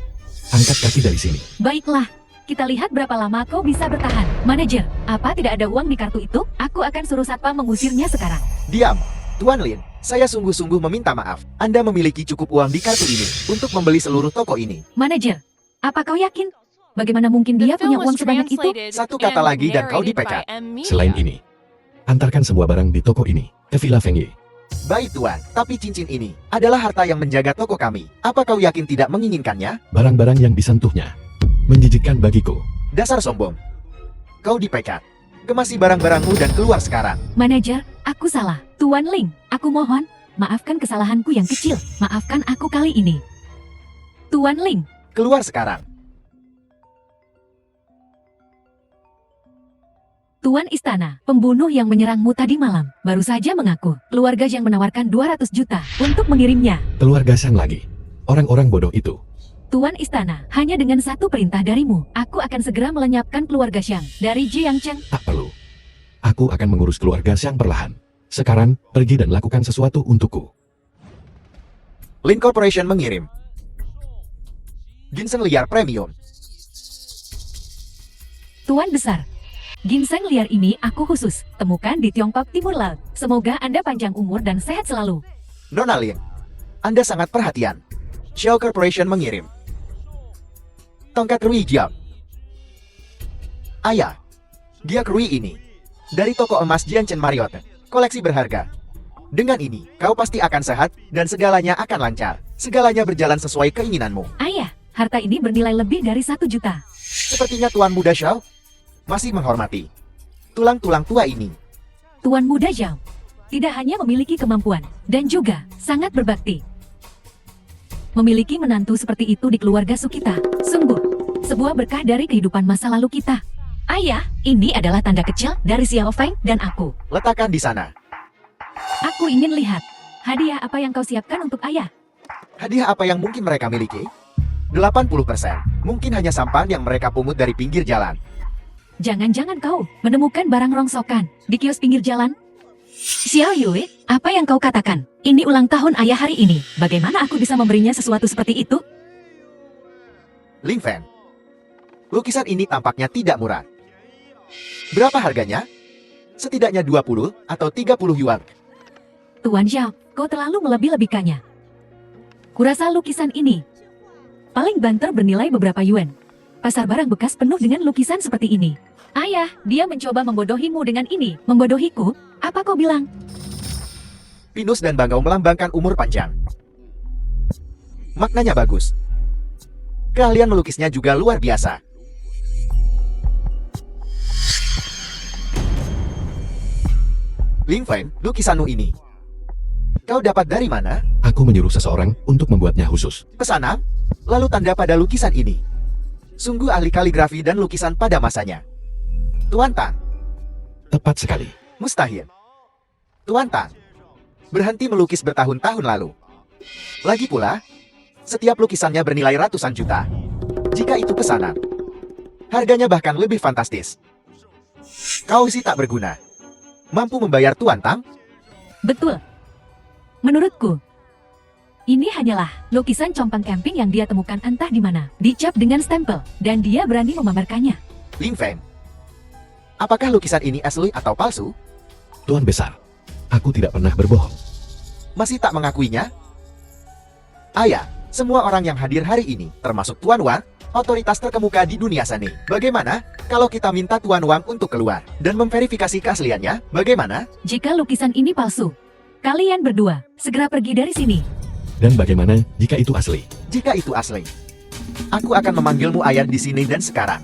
Angkat kaki dari sini. Baiklah, kita lihat berapa lama kau bisa bertahan. Manajer, apa tidak ada uang di kartu itu? Aku akan suruh satpam mengusirnya sekarang. Diam. Tuan Lin, saya sungguh-sungguh meminta maaf. Anda memiliki cukup uang di kartu ini untuk membeli seluruh toko ini. Manajer, apa kau yakin? Bagaimana mungkin The dia punya film uang was sebanyak itu? translated Satu kata and lagi dan kau narrated dipecat. by M. Media. Selain ini, antarkan semua barang di toko ini ke Villa Feng Yi. Baik Tuan, tapi cincin ini adalah harta yang menjaga toko kami. Apa kau yakin tidak menginginkannya? Barang-barang yang disentuhnya menjijikkan bagiku. Dasar sombong. Kau dipecat. Kemasi barang-barangmu dan keluar sekarang. Manajer, aku salah. Tuan Ling, aku mohon, maafkan kesalahanku yang kecil. Maafkan aku kali ini. Tuan Ling, Keluar sekarang. Tuan Istana, pembunuh yang menyerangmu tadi malam, baru saja mengaku, keluarga yang menawarkan 200 juta untuk mengirimnya. Keluarga Sang lagi. Orang-orang bodoh itu. Tuan Istana, hanya dengan satu perintah darimu, aku akan segera melenyapkan keluarga Xiang dari Jiangcheng. Tak perlu. Aku akan mengurus keluarga Sang perlahan. Sekarang, pergi dan lakukan sesuatu untukku. Lin Corporation mengirim ginseng liar premium. Tuan Besar, ginseng liar ini aku khusus temukan di Tiongkok Timur Laut. Semoga Anda panjang umur dan sehat selalu. Nona Lin, Anda sangat perhatian. Shell Corporation mengirim tongkat Rui Jiang. Ayah, giak Rui ini dari toko emas Jianchen Marriott, koleksi berharga. Dengan ini, kau pasti akan sehat dan segalanya akan lancar. Segalanya berjalan sesuai keinginanmu. Ayah, harta ini bernilai lebih dari 1 juta. Sepertinya Tuan Muda Xiao masih menghormati tulang-tulang tua ini. Tuan Muda Zhao tidak hanya memiliki kemampuan dan juga sangat berbakti. Memiliki menantu seperti itu di keluarga Sukita, sungguh sebuah berkah dari kehidupan masa lalu kita. Ayah, ini adalah tanda kecil dari Xiao Feng dan aku. Letakkan di sana. Aku ingin lihat hadiah apa yang kau siapkan untuk ayah. Hadiah apa yang mungkin mereka miliki? 80%. Mungkin hanya sampah yang mereka pungut dari pinggir jalan. Jangan-jangan kau menemukan barang rongsokan di kios pinggir jalan? Xiao Yue, apa yang kau katakan? Ini ulang tahun ayah hari ini. Bagaimana aku bisa memberinya sesuatu seperti itu? Ling Fen, lukisan ini tampaknya tidak murah. Berapa harganya? Setidaknya 20 atau 30 yuan. Tuan Zhao, kau terlalu melebih-lebihkannya. Kurasa lukisan ini paling banter bernilai beberapa yuan. Pasar barang bekas penuh dengan lukisan seperti ini. Ayah, dia mencoba membodohimu dengan ini. Membodohiku? Apa kau bilang? Pinus dan bangau melambangkan umur panjang. Maknanya bagus. Keahlian melukisnya juga luar biasa. Ling Fen, lukisanmu ini kau dapat dari mana? Aku menyuruh seseorang untuk membuatnya khusus. Pesana? Lalu tanda pada lukisan ini. Sungguh ahli kaligrafi dan lukisan pada masanya. Tuan Tang, Tepat sekali. mustahil. Tuan Tang, berhenti melukis bertahun-tahun lalu. Lagi pula, setiap lukisannya bernilai ratusan juta. Jika itu pesanan, harganya bahkan lebih fantastis. Kau sih tak berguna. Mampu membayar Tuan Tang? Betul. Menurutku, ini hanyalah lukisan compang camping yang dia temukan entah di mana, dicap dengan stempel, dan dia berani memamerkannya. Ling Feng, apakah lukisan ini asli atau palsu? Tuan Besar, aku tidak pernah berbohong. Masih tak mengakuinya? Ayah, semua orang yang hadir hari ini, termasuk Tuan Wang, otoritas terkemuka di dunia seni. Bagaimana kalau kita minta Tuan Wang untuk keluar dan memverifikasi keasliannya? Bagaimana? Jika lukisan ini palsu, kalian berdua segera pergi dari sini. Dan bagaimana jika itu asli? Jika itu asli, aku akan memanggilmu ayah di sini dan sekarang.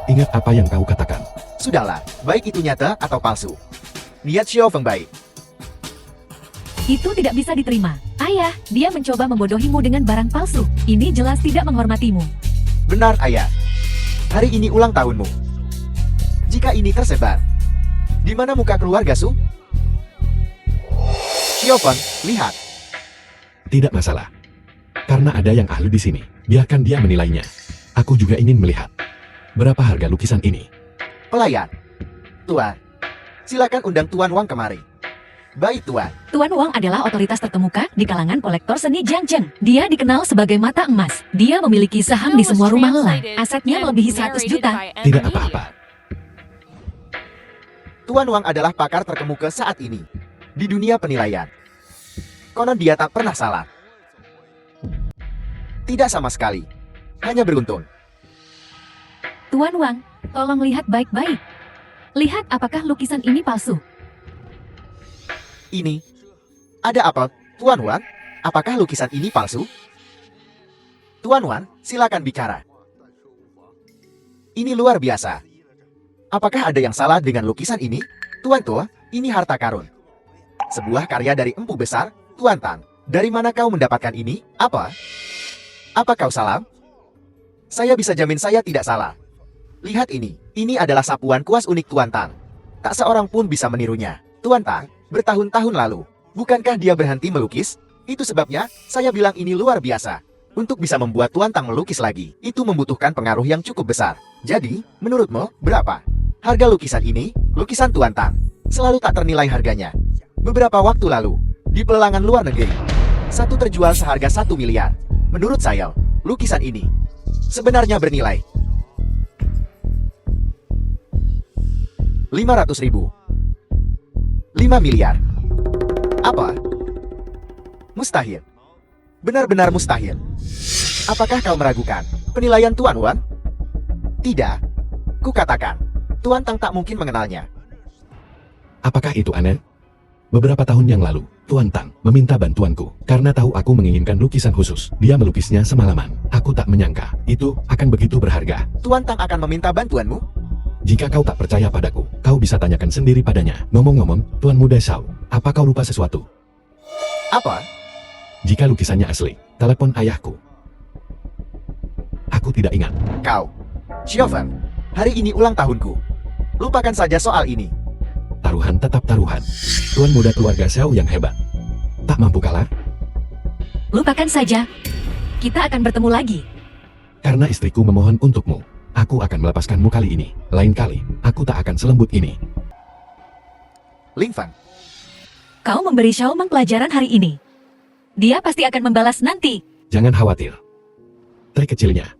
Ingat apa yang kau katakan. Sudahlah, baik itu nyata atau palsu. Niat Xiao Feng baik. Itu tidak bisa diterima. Ayah, dia mencoba membodohimu dengan barang palsu. Ini jelas tidak menghormatimu. Benar, ayah. Hari ini ulang tahunmu. Jika ini tersebar, di mana muka keluarga Su? Xiao Feng, lihat. Tidak masalah. Karena ada yang ahli di sini. Biarkan dia menilainya. Aku juga ingin melihat. Berapa harga lukisan ini? Pelayan. Tuan, silakan undang Tuan Wang kemari. Baik, Tuan. Tuan Wang adalah otoritas terkemuka di kalangan kolektor seni Jiangcheng. Dia dikenal sebagai mata emas. Dia memiliki saham di semua rumah lelang. Asetnya melebihi 100 juta. Tidak apa-apa. Tuan Wang adalah pakar terkemuka saat ini di dunia penilaian. Konon dia tak pernah salah. Tidak sama sekali. Hanya beruntung. Tuan Wang, tolong lihat baik-baik. Lihat apakah lukisan ini palsu. Ini. Ada apa, Tuan Wang? Apakah lukisan ini palsu? Tuan Wang, silakan bicara. Ini luar biasa. Apakah ada yang salah dengan lukisan ini? Tuan Tua, ini harta karun. Sebuah karya dari empu besar, Tuan Tang. Dari mana kau mendapatkan ini? Apa? Apa kau salah? Saya bisa jamin saya tidak salah. Lihat ini. Ini adalah sapuan kuas unik Tuan Tang. Tak seorang pun bisa menirunya. Tuan Tang, bertahun-tahun lalu, bukankah dia berhenti melukis? Itu sebabnya, saya bilang ini luar biasa. Untuk bisa membuat Tuan Tang melukis lagi, itu membutuhkan pengaruh yang cukup besar. Jadi, menurutmu, berapa harga lukisan ini? Lukisan Tuan Tang selalu tak ternilai harganya. Beberapa waktu lalu, di pelelangan luar negeri, satu terjual seharga 1 miliar. Menurut saya, lukisan ini sebenarnya bernilai 500.000. 5 miliar. Apa? Mustahil. Benar-benar mustahil. Apakah kau meragukan penilaian Tuan Wang? Tidak. Kukatakan, Tuan Tang tak mungkin mengenalnya. Apakah itu aneh? Beberapa tahun yang lalu, Tuan Tang meminta bantuanku karena tahu aku menginginkan lukisan khusus. Dia melukisnya semalaman. Aku tak menyangka itu akan begitu berharga. Tuan Tang akan meminta bantuanmu? Jika kau tak percaya padaku, kau bisa tanyakan sendiri padanya. Ngomong-ngomong, Tuan Muda Shao, apa kau lupa sesuatu? Apa? Jika lukisannya asli, telepon ayahku. Aku tidak ingat. Kau. Xiaofeng, hari ini ulang tahunku. Lupakan saja soal ini. Taruhan tetap taruhan. Tuan muda keluarga Xiao yang hebat. Tak mampu kalah, Lupakan saja. Kita akan bertemu lagi. karena istriku memohon untukmu. Aku akan melepaskanmu kali ini. Lain kali, aku tak akan selembut ini. Ling Fang, Kau memberi Xiaomeng pelajaran hari ini. Dia pasti akan membalas nanti. Jangan khawatir. Trik kecilnya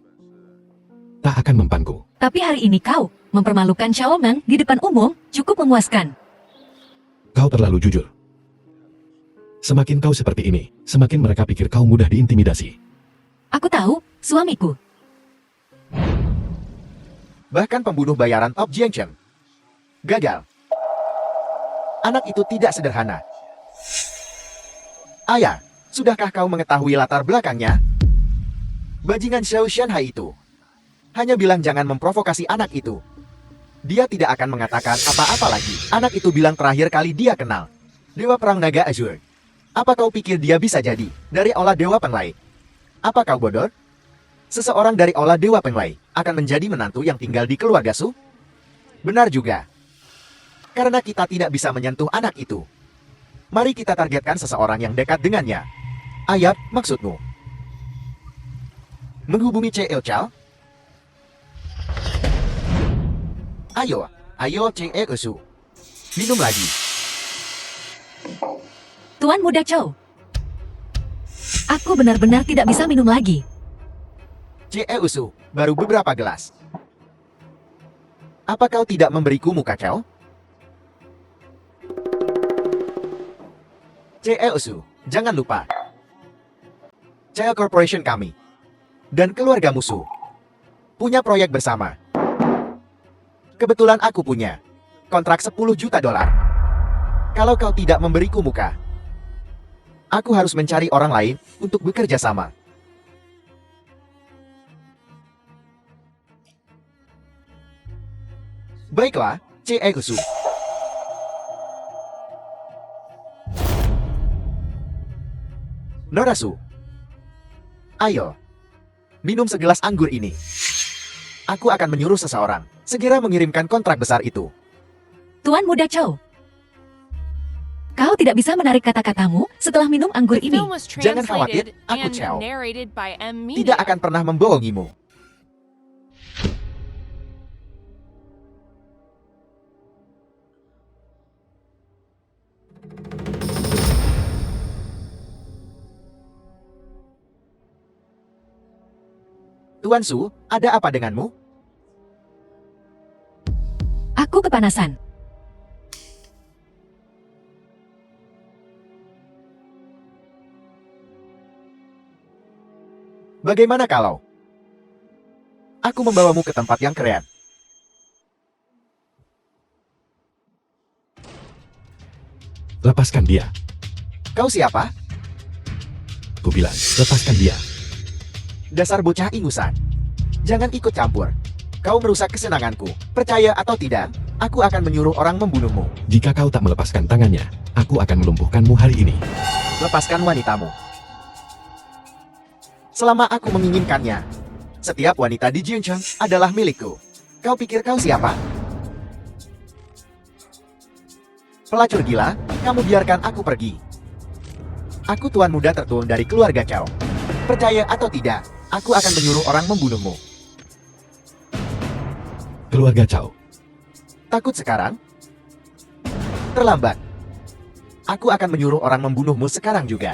tak akan mempanku. Tapi hari ini kau mempermalukan Xiaomeng di depan umum cukup memuaskan. Kau terlalu jujur. Semakin kau seperti ini, semakin mereka pikir kau mudah diintimidasi. Aku tahu, suamiku. bahkan pembunuh bayaran Top Jiangcheng, gagal. Anak itu tidak sederhana. Ayah, sudahkah kau mengetahui latar belakangnya? Bajingan Xiao Shanhai itu hanya bilang jangan memprovokasi anak itu. Dia tidak akan mengatakan apa-apa lagi. Anak itu bilang terakhir kali dia kenal Dewa Perang Naga Azure. Apa kau pikir dia bisa jadi dari Aula Dewa Penglai? Apa kau bodoh? Seseorang dari Aula Dewa Penglai akan menjadi menantu yang tinggal di keluarga Su? Benar juga. Karena kita tidak bisa menyentuh anak itu. Mari kita targetkan seseorang yang dekat dengannya. Ayat, maksudmu? Menghubungi Ce Chao? Ayo Ce Su. Minum lagi. Tuan Muda Chow. Aku benar-benar tidak bisa minum lagi. Ce Su, baru beberapa gelas. Apa kau tidak memberiku muka kau? Ce Su, jangan lupa. Chao Corporation kami dan keluarga musuh punya proyek bersama. Kebetulan aku punya kontrak 10 juta dolar. Kalau kau tidak memberiku muka, aku harus mencari orang lain untuk bekerja sama. Baiklah, Ce Su. Norasu, ayo, minum segelas anggur ini. Aku akan menyuruh seseorang segera mengirimkan kontrak besar itu. Tuan Muda Chow. Kau tidak bisa menarik kata-katamu setelah minum anggur The ini. film was Jangan khawatir, translated aku and Chow. narrated by M. Tidak akan pernah membohongimu. Tuan Su, ada apa denganmu? Aku kepanasan. Bagaimana kalau aku membawamu ke tempat yang keren? Lepaskan dia. Kau siapa? Ku bilang, lepaskan dia. Dasar bocah ingusan. Jangan ikut campur. Kau merusak kesenanganku. Percaya atau tidak, aku akan menyuruh orang membunuhmu. Jika kau tak melepaskan tangannya, aku akan melumpuhkanmu hari ini. Lepaskan wanitamu. Selama aku menginginkannya, setiap wanita di Jiangcheng adalah milikku. Kau pikir kau siapa? Pelacur gila, kamu biarkan aku pergi. Aku tuan muda tertuun dari keluarga Chow. Percaya atau tidak, aku akan menyuruh orang membunuhmu. Keluarga Chow. Takut sekarang? Terlambat. Aku akan menyuruh orang membunuhmu sekarang juga.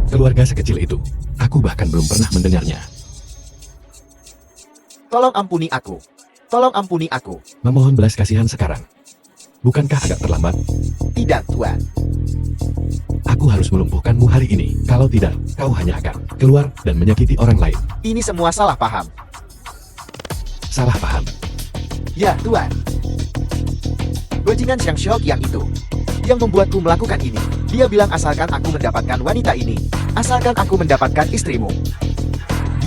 Keluarga sekecil itu. Aku bahkan belum pernah mendengarnya. Tolong ampuni aku. Tolong ampuni aku. Memohon belas kasihan sekarang. Bukankah agak terlambat? Tidak, Tuan. Aku harus melumpuhkanmu hari ini. Kalau tidak, kau hanya akan keluar dan menyakiti orang lain. Ini semua salah paham. Salah paham. Ya, Tuan. Bajingan Xiang Xiao yang itu yang membuatku melakukan ini. Dia bilang asalkan aku mendapatkan wanita ini, asalkan aku mendapatkan istrimu,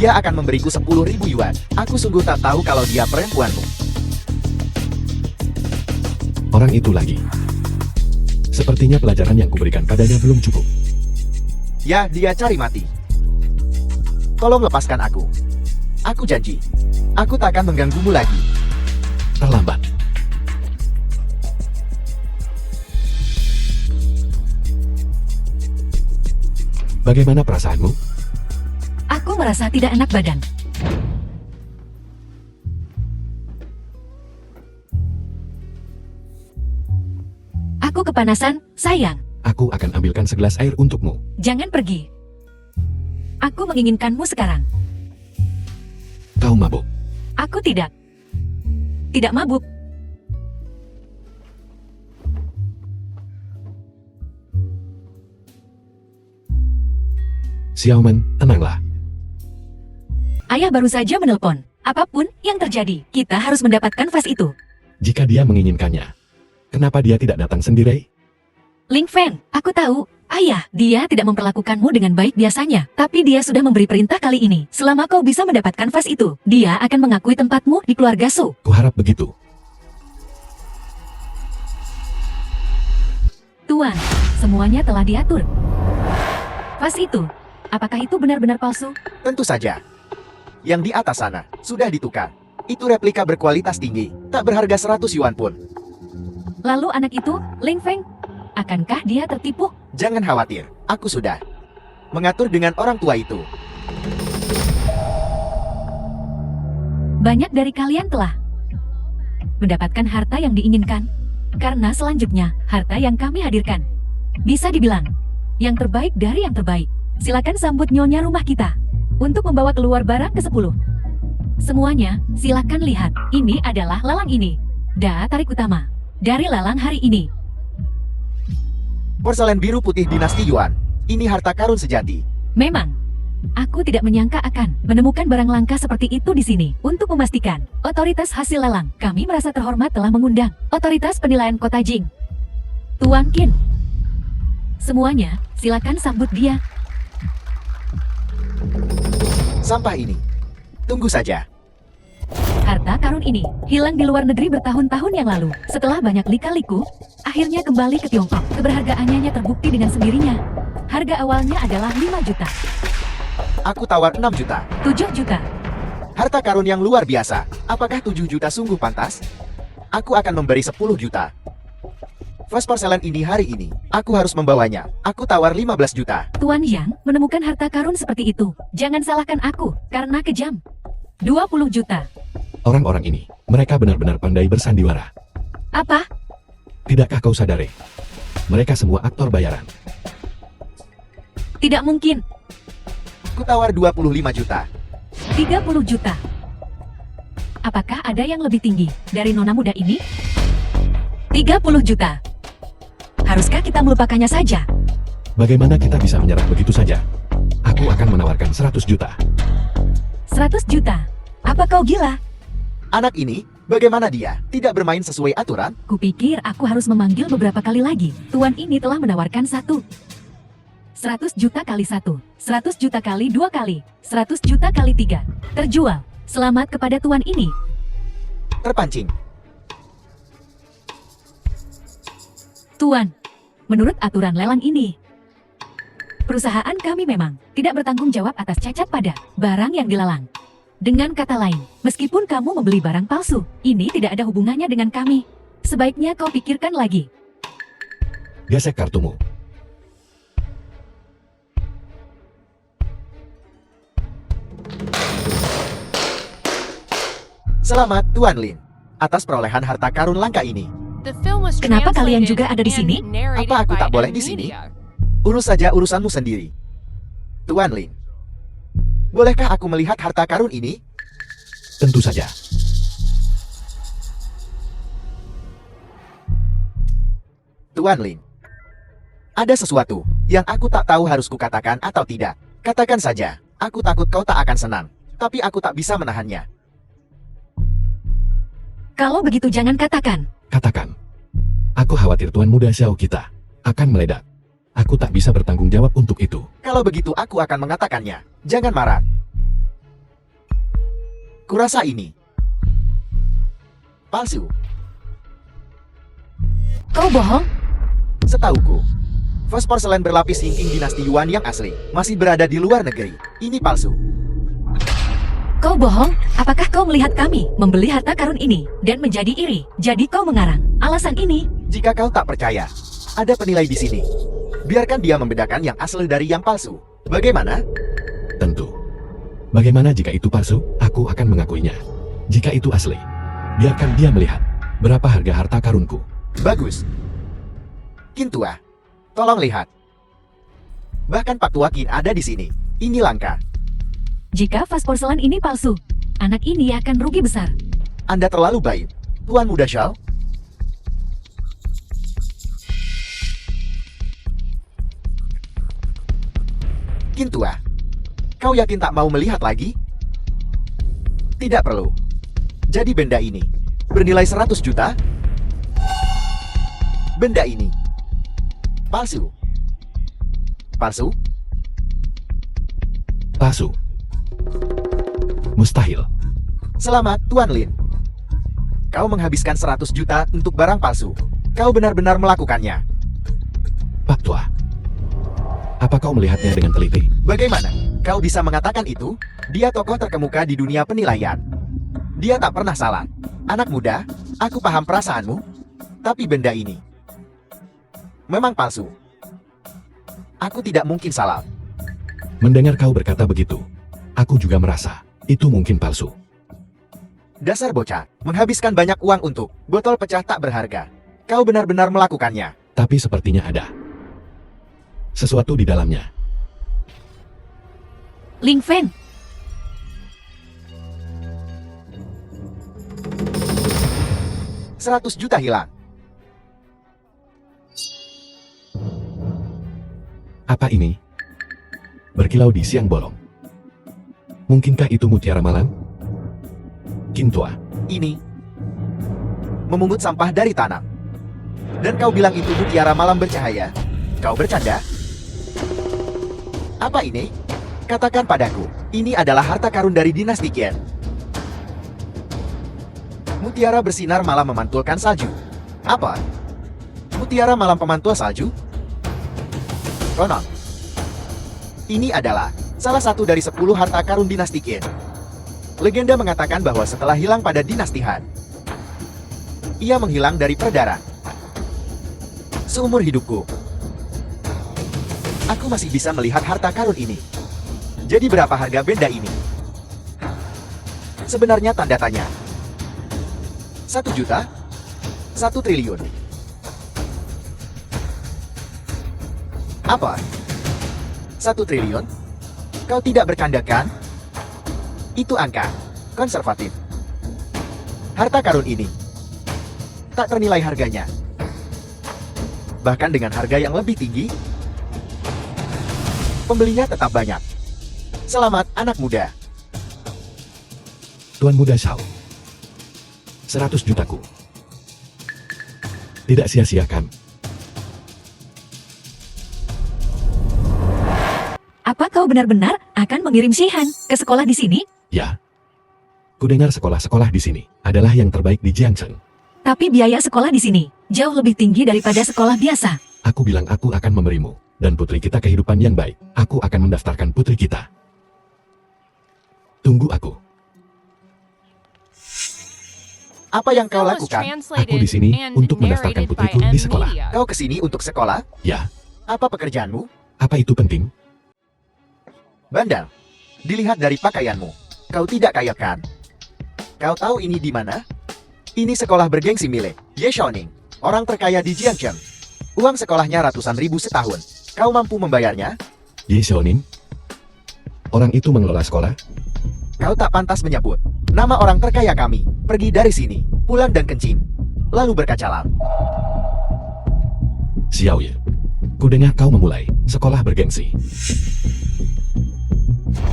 dia akan memberiku 10.000 yuan. Aku sungguh tak tahu kalau dia perempuanmu. Orang itu lagi. Sepertinya pelajaran yang kuberikan padanya belum cukup. Ya, dia cari mati. Tolong lepaskan aku. Aku janji, aku tak akan mengganggumu lagi. Terlambat. Bagaimana perasaanmu? Aku merasa tidak enak badan. Aku kepanasan, sayang. Aku akan ambilkan segelas air untukmu. Jangan pergi. Aku menginginkanmu sekarang. Kau mabuk. Aku tidak. Tidak mabuk. Xiaoman, tenanglah. Ayah baru saja menelpon. Apapun yang terjadi, kita harus mendapatkan vas itu. Jika dia menginginkannya, kenapa dia tidak datang sendiri? Ling Feng, aku tahu. Ayah, dia tidak memperlakukanmu dengan baik biasanya. Tapi dia sudah memberi perintah kali ini. Selama kau bisa mendapatkan vas itu, dia akan mengakui tempatmu di keluarga Su. Kuharap begitu. Tuan, semuanya telah diatur. Vas itu, apakah itu benar-benar palsu? Tentu saja. Yang di atas sana sudah ditukar. Itu replika berkualitas tinggi, tak berharga 100 yuan pun. Lalu anak itu, Ling Feng, akankah dia tertipu? Jangan khawatir, aku sudah mengatur dengan orang tua itu. Banyak dari kalian telah mendapatkan harta yang diinginkan. Karena selanjutnya, harta yang kami hadirkan bisa dibilang yang terbaik dari yang terbaik. Silakan sambut nyonya rumah kita untuk membawa keluar barang ke-10. Semuanya, silakan lihat. Ini adalah lelang ini. Tarik utama dari lelang hari ini. Porselen biru putih dinasti Yuan. Ini harta karun sejati. Memang, aku tidak menyangka akan menemukan barang langka seperti itu di sini. Untuk memastikan otoritas hasil lelang, kami merasa terhormat telah mengundang otoritas penilaian kota Jing. Tuan Qin. Semuanya, silakan sambut dia. Sampah ini. Tunggu saja. Harta karun ini hilang di luar negeri bertahun-tahun yang lalu. Setelah banyak lika-liku, akhirnya kembali ke Tiongkok. Keberhargaannya terbukti dengan sendirinya. Harga awalnya adalah 5 juta, Aku tawar 6 juta. 7 juta. Harta karun yang luar biasa. Apakah 7 juta sungguh pantas? Aku akan memberi 10 juta. Vas porselen ini hari ini. Aku harus membawanya. Aku tawar 15 juta. Tuan Yang menemukan harta karun seperti itu. Jangan salahkan aku, karena kejam. 20 juta. Orang-orang ini, mereka benar-benar pandai bersandiwara. Apa? Tidakkah kau sadari? Mereka semua aktor bayaran. Tidak mungkin. Aku tawar 25 juta. 30 juta. Apakah ada yang lebih tinggi dari nona muda ini? 30 juta. Haruskah kita melupakannya saja? Bagaimana kita bisa menyerah begitu saja? Aku akan menawarkan 100 juta. 100 juta. Apa kau gila? Anak ini, bagaimana dia? Tidak bermain sesuai aturan? Kupikir aku harus memanggil beberapa kali lagi. Tuan ini telah menawarkan 100 juta kali 1, 100 juta kali 2 kali, 100 juta kali 3. Terjual. Selamat kepada tuan ini. Terpancing. Tuan, menurut aturan lelang ini, perusahaan kami memang tidak bertanggung jawab atas cacat pada barang yang dilelang. Dengan kata lain, meskipun kamu membeli barang palsu, ini tidak ada hubungannya dengan kami. Sebaiknya kau pikirkan lagi. Gesek kartumu. Selamat, Tuan Lin, atas perolehan harta karun langka ini. The film was Kenapa kalian translated juga ada di and sini? narrated Apa aku by tak boleh di sini? Nvidia. Urus saja urusanmu sendiri. Tuan Lin, bolehkah aku melihat harta karun ini? Tentu saja. Tuan Lin, ada sesuatu yang aku tak tahu harus kukatakan atau tidak. Katakan saja, aku takut kau tak akan senang, tapi aku tak bisa menahannya. Kalau begitu jangan katakan. Katakan. Aku khawatir Tuan Muda Xiao kita akan meledak. Aku tak bisa bertanggung jawab untuk itu. Kalau begitu aku akan mengatakannya. Jangan marah. Kurasa ini palsu. Kau bohong? Setauku, vas porselen berlapis Yingqing dinasti Yuan yang asli masih berada di luar negeri. Ini palsu. Kau bohong? Apakah kau melihat kami membeli harta karun ini dan menjadi iri? Jadi kau mengarang alasan ini? Jika kau tak percaya, ada penilai di sini. Biarkan dia membedakan yang asli dari yang palsu. Bagaimana? Tentu. Bagaimana jika itu palsu? Aku akan mengakuinya. Jika itu asli, biarkan dia melihat berapa harga harta karunku. Bagus. Qin Tua, tolong lihat. Bahkan Pak Tua Qin ada di sini. Ini langka. Jika vas porselen ini palsu, anak ini akan rugi besar. Anda terlalu baik, Tuan Muda Xiao. Qin Tua, kau yakin tak mau melihat lagi? Tidak perlu. Jadi benda ini bernilai 100 juta? Benda ini palsu. Palsu? Palsu. Mustahil. Selamat, Tuan Lin. Kau menghabiskan 100 juta untuk barang palsu. Kau benar-benar melakukannya. Pak Tua, apa kau melihatnya dengan teliti? Bagaimana kau bisa mengatakan itu? Dia tokoh terkemuka di dunia penilaian. Dia tak pernah salah. Anak muda, aku paham perasaanmu. Tapi benda ini memang palsu. Aku tidak mungkin salah. Mendengar kau berkata begitu, aku juga merasa itu mungkin palsu. Dasar bocah, menghabiskan banyak uang untuk botol pecah tak berharga. Kau benar-benar melakukannya. Tapi sepertinya ada sesuatu di dalamnya. Ling Fen, 100 juta hilang. Apa ini? Berkilau di siang bolong. Mungkinkah itu mutiara malam? Qin Tua, Ini memungut sampah dari tanah. Dan kau bilang itu mutiara malam bercahaya. Kau bercanda? Apa ini? Katakan padaku, ini adalah harta karun dari dinasti Qin. Mutiara bersinar malam memantulkan salju. Apa? Mutiara malam pemantul salju? Konon, ini adalah salah satu dari 10 harta karun dinasti Qin. Legenda mengatakan bahwa setelah hilang pada dinasti Han, ia menghilang dari peredaran. Seumur hidupku, aku masih bisa melihat harta karun ini. Jadi berapa harga benda ini? Sebenarnya tanda tanya. 1 juta? 1 triliun? Apa? 1 triliun? Kau tidak bercanda kan? Itu angka konservatif. Harta karun ini tak ternilai harganya. Bahkan dengan harga yang lebih tinggi, pembelinya tetap banyak. Selamat, anak muda. Tuan Muda Xiao. 100 jutaku. Tidak sia-siakan. apa kau benar-benar akan mengirim Shihan ke sekolah di sini? Ya. Kudengar sekolah-sekolah di sini adalah yang terbaik di Jiangcheng. Tapi biaya sekolah di sini jauh lebih tinggi daripada sekolah biasa. Aku bilang aku akan memberimu dan putri kita kehidupan yang baik. Aku akan mendaftarkan putri kita. Tunggu aku. Apa yang kau Film was lakukan? Aku di sini translated and untuk mendaftarkan narrated by putriku di M sekolah. Media. Kau kesini untuk sekolah? Ya, Apa pekerjaanmu? apa itu penting? Bandel. Dilihat dari pakaianmu. Kau tidak kaya kan? Kau tahu ini di mana? Ini sekolah bergengsi milik Ye Xiaoning, orang terkaya di Jiangcheng. Uang sekolahnya ratusan ribu setahun. Kau mampu membayarnya? Ye Xiaoning? Orang itu mengelola sekolah? Kau tak pantas menyebut nama orang terkaya kami. Pergi dari sini, pulang dan kencing. Lalu berkacalah. Xiao Ye, kudengar kau memulai sekolah bergengsi.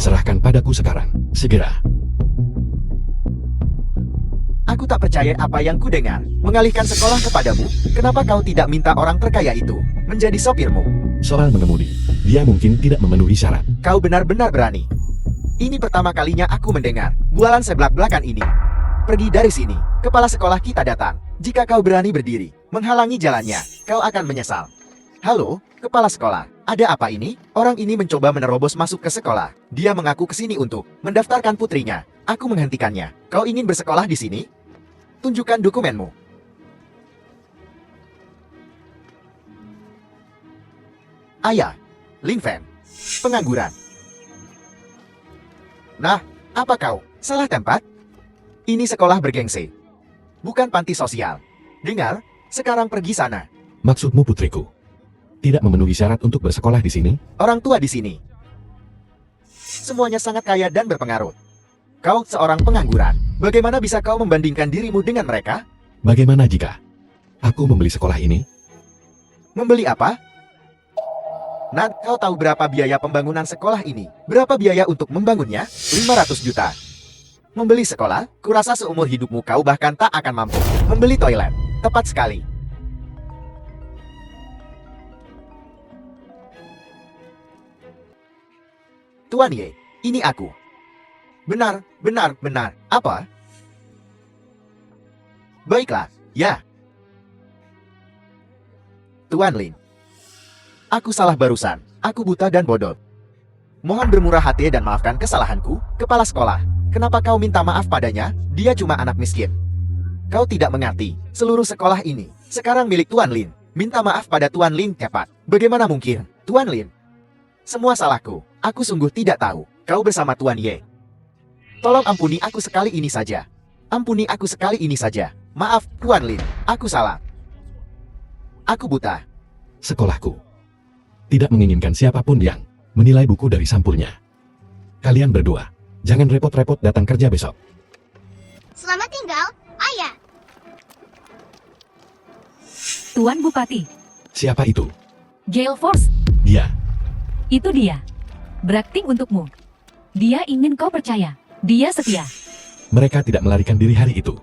Serahkan padaku sekarang, segera. Aku tak percaya apa yang kudengar. Mengalihkan sekolah kepadamu, kenapa kau tidak minta orang terkaya itu menjadi sopirmu? Soal mengemudi, dia mungkin tidak memenuhi syarat. Kau benar-benar berani. Ini pertama kalinya aku mendengar bualan seblak-belakan ini. Pergi dari sini, kepala sekolah kita datang. Jika kau berani berdiri, menghalangi jalannya, kau akan menyesal. Halo, kepala sekolah, ada apa ini? Orang ini mencoba menerobos masuk ke sekolah. Dia mengaku kesini untuk mendaftarkan putrinya. Aku menghentikannya. Kau ingin bersekolah di sini? Tunjukkan dokumenmu. Ayah, Lin Fan, pengangguran. Nah, apa kau? Salah tempat? Ini sekolah bergengsi, bukan panti sosial. Dengar, sekarang pergi sana. Maksudmu putriku tidak memenuhi syarat untuk bersekolah di sini? Orang tua di sini semuanya sangat kaya dan berpengaruh. Kau seorang pengangguran. Bagaimana bisa kau membandingkan dirimu dengan mereka? Bagaimana jika aku membeli sekolah ini? Membeli apa? Nat, kau tahu berapa biaya pembangunan sekolah ini? Berapa biaya untuk membangunnya? 500 juta. Membeli sekolah? Kurasa seumur hidupmu kau bahkan tak akan mampu. Membeli toilet? Tepat sekali. Tuan Ye, ini aku. Benar. Apa? Baiklah, ya. Tuan Lin. Aku salah barusan. Aku buta dan bodoh. Mohon bermurah hati dan maafkan kesalahanku, kepala sekolah. Kenapa kau minta maaf padanya? Dia cuma anak miskin. Kau tidak mengerti. Seluruh sekolah ini sekarang milik Tuan Lin. Minta maaf pada Tuan Lin cepat. Bagaimana mungkin, Tuan Lin? Semua salahku. Aku sungguh tidak tahu. Kau bersama Tuan Ye. Tolong ampuni aku sekali ini saja. Ampuni aku sekali ini saja. Maaf, Tuan Lin. Aku salah. Aku buta. Sekolahku tidak menginginkan siapapun yang menilai buku dari sampulnya. Kalian berdua, jangan repot-repot datang kerja besok. Selamat tinggal, Ayah. Tuan Bupati, Siapa itu? Gale Force, Dia. itu dia. Berakting untukmu. Dia ingin kau percaya. Dia setia. Mereka tidak melarikan diri hari itu.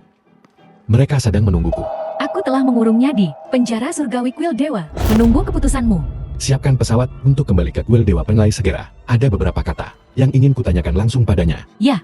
Mereka sedang menungguku. Aku telah mengurungnya di penjara surgawi kuil dewa, menunggu keputusanmu. Siapkan pesawat untuk kembali ke kuil Dewa Penilai segera. Ada beberapa kata yang ingin kutanyakan langsung padanya. Ya,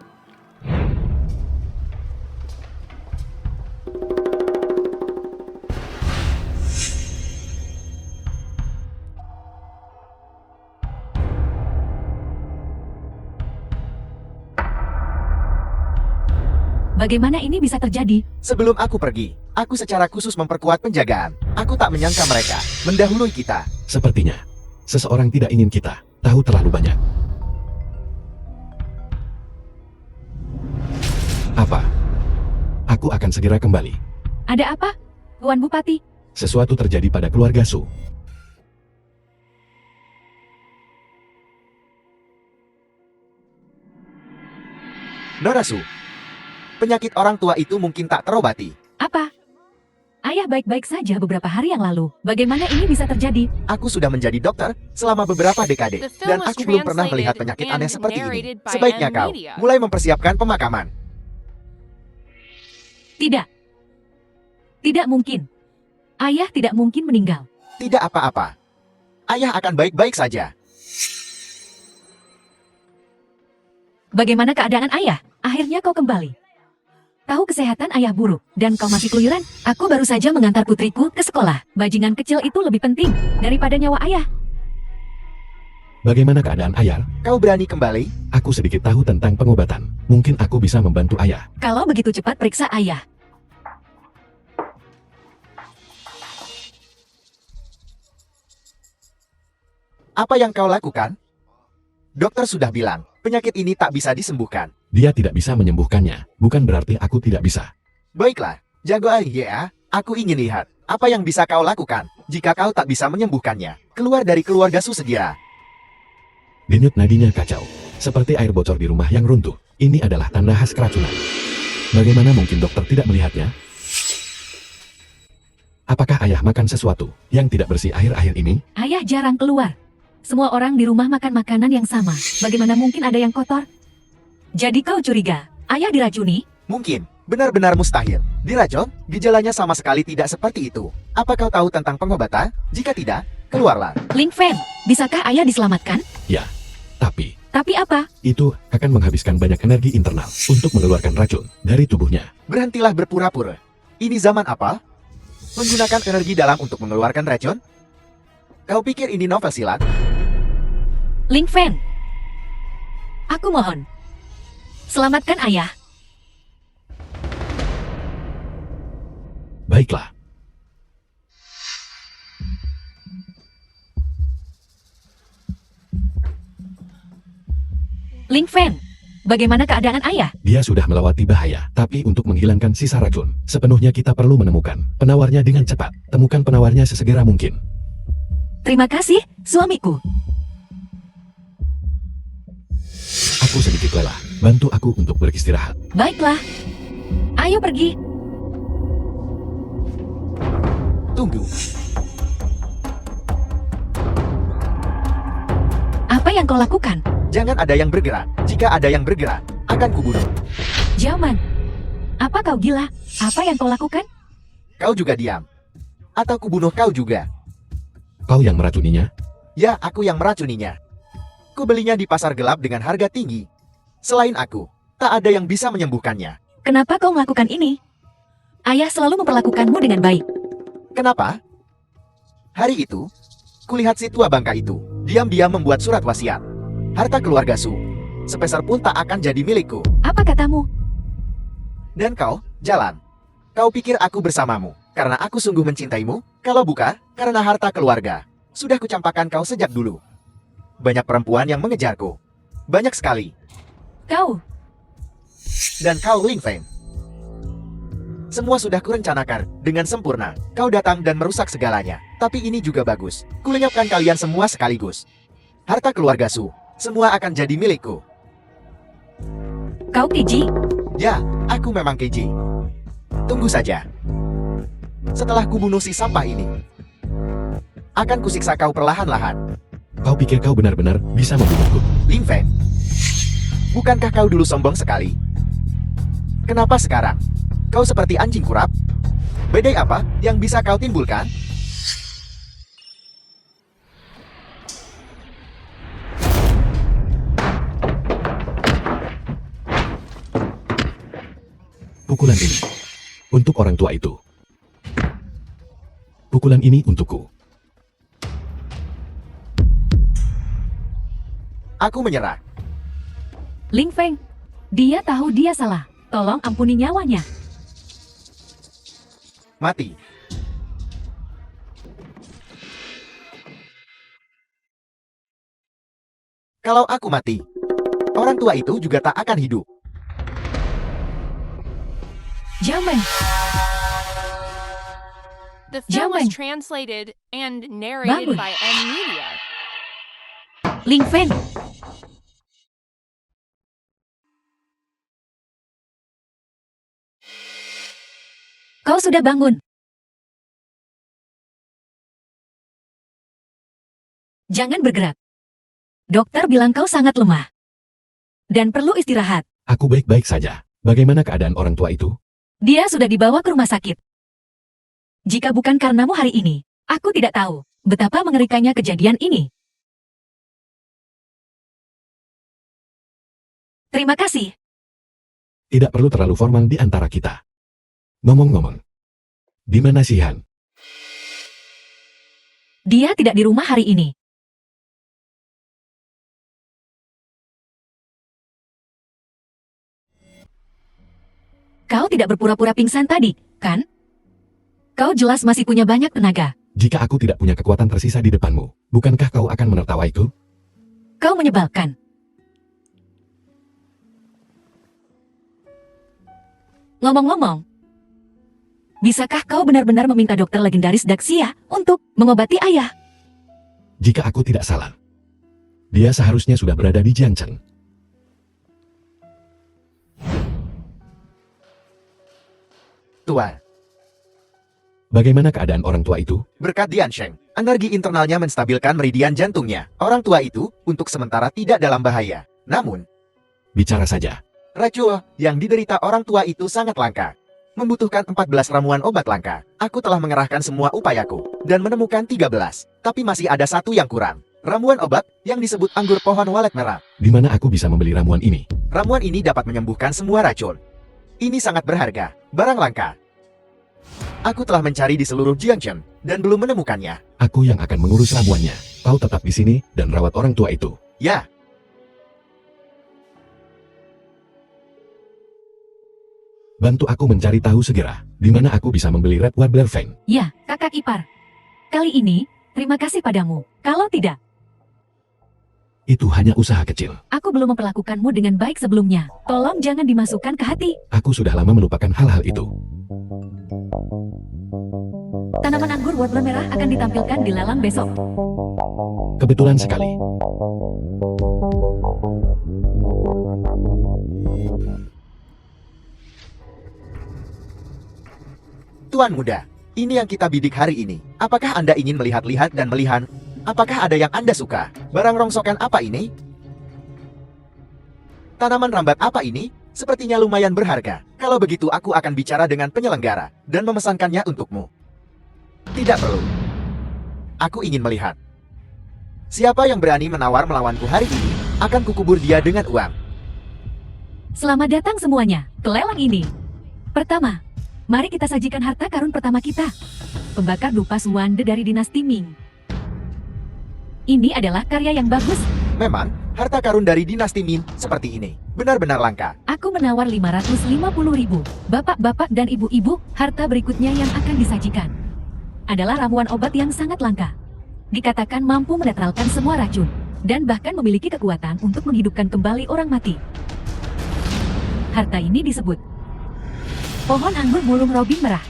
bagaimana ini bisa terjadi? Sebelum aku pergi, aku secara khusus memperkuat penjagaan. Aku tak menyangka mereka mendahului kita. Sepertinya seseorang tidak ingin kita tahu terlalu banyak. Apa? Aku akan segera kembali. Ada apa, Tuan Bupati? Sesuatu terjadi pada keluarga Su. Nona Su, penyakit orang tua itu mungkin tak terobati. Apa? Ayah baik-baik saja beberapa hari yang lalu. Bagaimana ini bisa terjadi? Aku sudah menjadi dokter selama beberapa dekade, The film dan was aku belum pernah translated melihat penyakit and aneh seperti ini. narrated by Sebaiknya kau Media. mulai mempersiapkan pemakaman. Tidak. Tidak mungkin. Ayah tidak mungkin meninggal. Tidak apa-apa. Ayah akan baik-baik saja. Bagaimana keadaan ayah? Akhirnya kau kembali. Tahu kesehatan ayah buruk, dan kau masih keluyuran. Aku baru saja mengantar putriku ke sekolah. Bajingan kecil itu lebih penting daripada nyawa ayah. Bagaimana keadaan ayah? Kau berani kembali? Aku sedikit tahu tentang pengobatan. Mungkin aku bisa membantu ayah. Kalau begitu cepat periksa ayah. Apa yang kau lakukan? Dokter sudah bilang, penyakit ini tak bisa disembuhkan. Dia tidak bisa menyembuhkannya. Bukan berarti aku tidak bisa. Baiklah, jago ya. Aku ingin lihat apa yang bisa kau lakukan. Jika kau tak bisa menyembuhkannya, keluar dari keluarga Su segera. Denyut nadinya kacau. Seperti air bocor di rumah yang runtuh. Ini adalah tanda khas keracunan. Bagaimana mungkin dokter tidak melihatnya? Apakah ayah makan sesuatu yang tidak bersih akhir-akhir ini? Ayah jarang keluar. Semua orang di rumah makan makanan yang sama. Bagaimana mungkin ada yang kotor? Jadi kau curiga, ayah diracuni? Mungkin, Benar-benar mustahil. Diracun, gejalanya sama sekali tidak seperti itu. Apa kau tahu tentang pengobatan? Jika tidak, keluarlah. Ling Fen, bisakah ayah diselamatkan? Ya, tapi Tapi apa? itu akan menghabiskan banyak energi internal untuk mengeluarkan racun dari tubuhnya. Berhentilah berpura-pura. Ini zaman apa? Menggunakan energi dalam untuk mengeluarkan racun? Kau pikir ini novel silat? Ling Fen, aku mohon. Selamatkan ayah. Baiklah, Ling Fen, bagaimana keadaan ayah? dia sudah melewati bahaya. Tapi untuk menghilangkan sisa racun, sepenuhnya kita perlu menemukan penawarnya dengan cepat. Temukan penawarnya sesegera mungkin. Terima kasih, suamiku. Aku sedikit lelah. Bantu aku untuk beristirahat. Baiklah. Ayo pergi. Tunggu. Apa yang kau lakukan? Jangan ada yang bergerak. Jika ada yang bergerak, akan kubunuh. Jaman, apa kau gila? Apa yang kau lakukan? Kau juga diam. Atau kubunuh kau juga. Kau yang meracuninya? Ya, aku yang meracuninya. Kubelinya di pasar gelap dengan harga tinggi. Selain aku, tak ada yang bisa menyembuhkannya. Kenapa kau melakukan ini? Ayah selalu memperlakukanmu dengan baik. Kenapa? Hari itu, kulihat si tua bangka itu diam-diam membuat surat wasiat. Harta keluarga Su, sepeser pun tak akan jadi milikku. Apa katamu? Dan kau, jalan. Kau pikir aku bersamamu karena aku sungguh mencintaimu? Kalau bukan, karena harta keluarga. Sudah kucampakkan kau sejak dulu. Banyak perempuan yang mengejarku. Banyak sekali. Kau, Dan kau, Ling Feng. Semua sudah kurencanakan dengan sempurna. Kau datang dan merusak segalanya. Tapi ini juga bagus. Kulenyapkan kalian semua sekaligus. Harta keluarga Su, semua akan jadi milikku. kau keji. Ya, aku memang keji. Tunggu saja. Setelah kubunuh si sampah ini, akan kusiksa kau perlahan-lahan. Kau pikir kau benar-benar bisa membunuhku? Ling Feng, bukankah kau dulu sombong sekali? Kenapa sekarang kau seperti anjing kurap? Badai apa yang bisa kau timbulkan? Pukulan ini untuk orang tua itu. Pukulan ini untukku. Aku menyerah. Ling Feng, dia tahu dia salah. Tolong ampuni nyawanya. Mati. Kalau aku mati, orang tua itu juga tak akan hidup. Jaman, The film was Jaman. translated and narrated Bagus. by M Media. Ling Feng. Kau sudah bangun. Jangan bergerak. Dokter bilang kau sangat lemah. Dan perlu istirahat. Aku baik-baik saja. Bagaimana keadaan orang tua itu? Dia sudah dibawa ke rumah sakit. Jika bukan karenamu hari ini, aku tidak tahu betapa mengerikannya kejadian ini. Terima kasih. Tidak perlu terlalu formal di antara kita. Ngomong-ngomong, di mana Sihan? Dia tidak di rumah hari ini. Kau tidak berpura-pura pingsan tadi, kan? Kau jelas masih punya banyak tenaga. Jika aku tidak punya kekuatan tersisa di depanmu, bukankah kau akan menertawaiku? Kau menyebalkan. Ngomong-ngomong, bisakah kau benar-benar meminta dokter legendaris Daxia untuk mengobati ayah? Jika aku tidak salah, dia seharusnya sudah berada di Jiangcheng. Tua, Bagaimana keadaan orang tua itu? berkat Dian Sheng, energi internalnya menstabilkan meridian jantungnya. Orang tua itu, untuk sementara tidak dalam bahaya. Namun, Bicara saja. Racun yang diderita orang tua itu sangat langka. Membutuhkan 14 ramuan obat langka. Aku telah mengerahkan semua upayaku dan menemukan 13. Tapi masih ada satu yang kurang. Ramuan obat yang disebut anggur pohon walet merah. Di mana aku bisa membeli ramuan ini? Ramuan ini dapat menyembuhkan semua racun. Ini sangat berharga, barang langka. Aku telah mencari di seluruh Jiangchen dan belum menemukannya. Aku yang akan mengurus ramuannya. Kau tetap di sini dan rawat orang tua itu. Ya, Bantu aku mencari tahu segera. Di mana aku bisa membeli Red Warbler Fang. Ya, kakak ipar. Kali ini, terima kasih padamu. Kalau tidak, Itu hanya usaha kecil. aku belum memperlakukanmu dengan baik sebelumnya. Tolong jangan dimasukkan ke hati. Aku sudah lama melupakan hal-hal itu. Tanaman anggur warbler merah akan ditampilkan di lelang besok. Kebetulan sekali. Tuan muda, ini yang kita bidik hari ini. Apakah Anda ingin melihat-lihat dan melihat? Apakah ada yang Anda suka? Barang rongsokan apa ini? Tanaman rambat apa ini? Sepertinya lumayan berharga. Kalau begitu aku akan bicara dengan penyelenggara dan memesankannya untukmu. Tidak perlu. Aku ingin melihat. Siapa yang berani menawar melawanku hari ini, akan kukubur dia dengan uang. Selamat datang semuanya ke lelang ini. Pertama, mari kita sajikan harta karun pertama kita. Pembakar dupa Suwande dari dinasti Ming. Ini adalah karya yang bagus. Memang, harta karun dari dinasti Min seperti ini. Benar-benar langka. Aku menawar 550.000. Bapak-bapak dan ibu-ibu, harta berikutnya yang akan disajikan adalah ramuan obat yang sangat langka. Dikatakan mampu menetralkan semua racun dan bahkan memiliki kekuatan untuk menghidupkan kembali orang mati. Harta ini disebut pohon anggur mulung robin merah.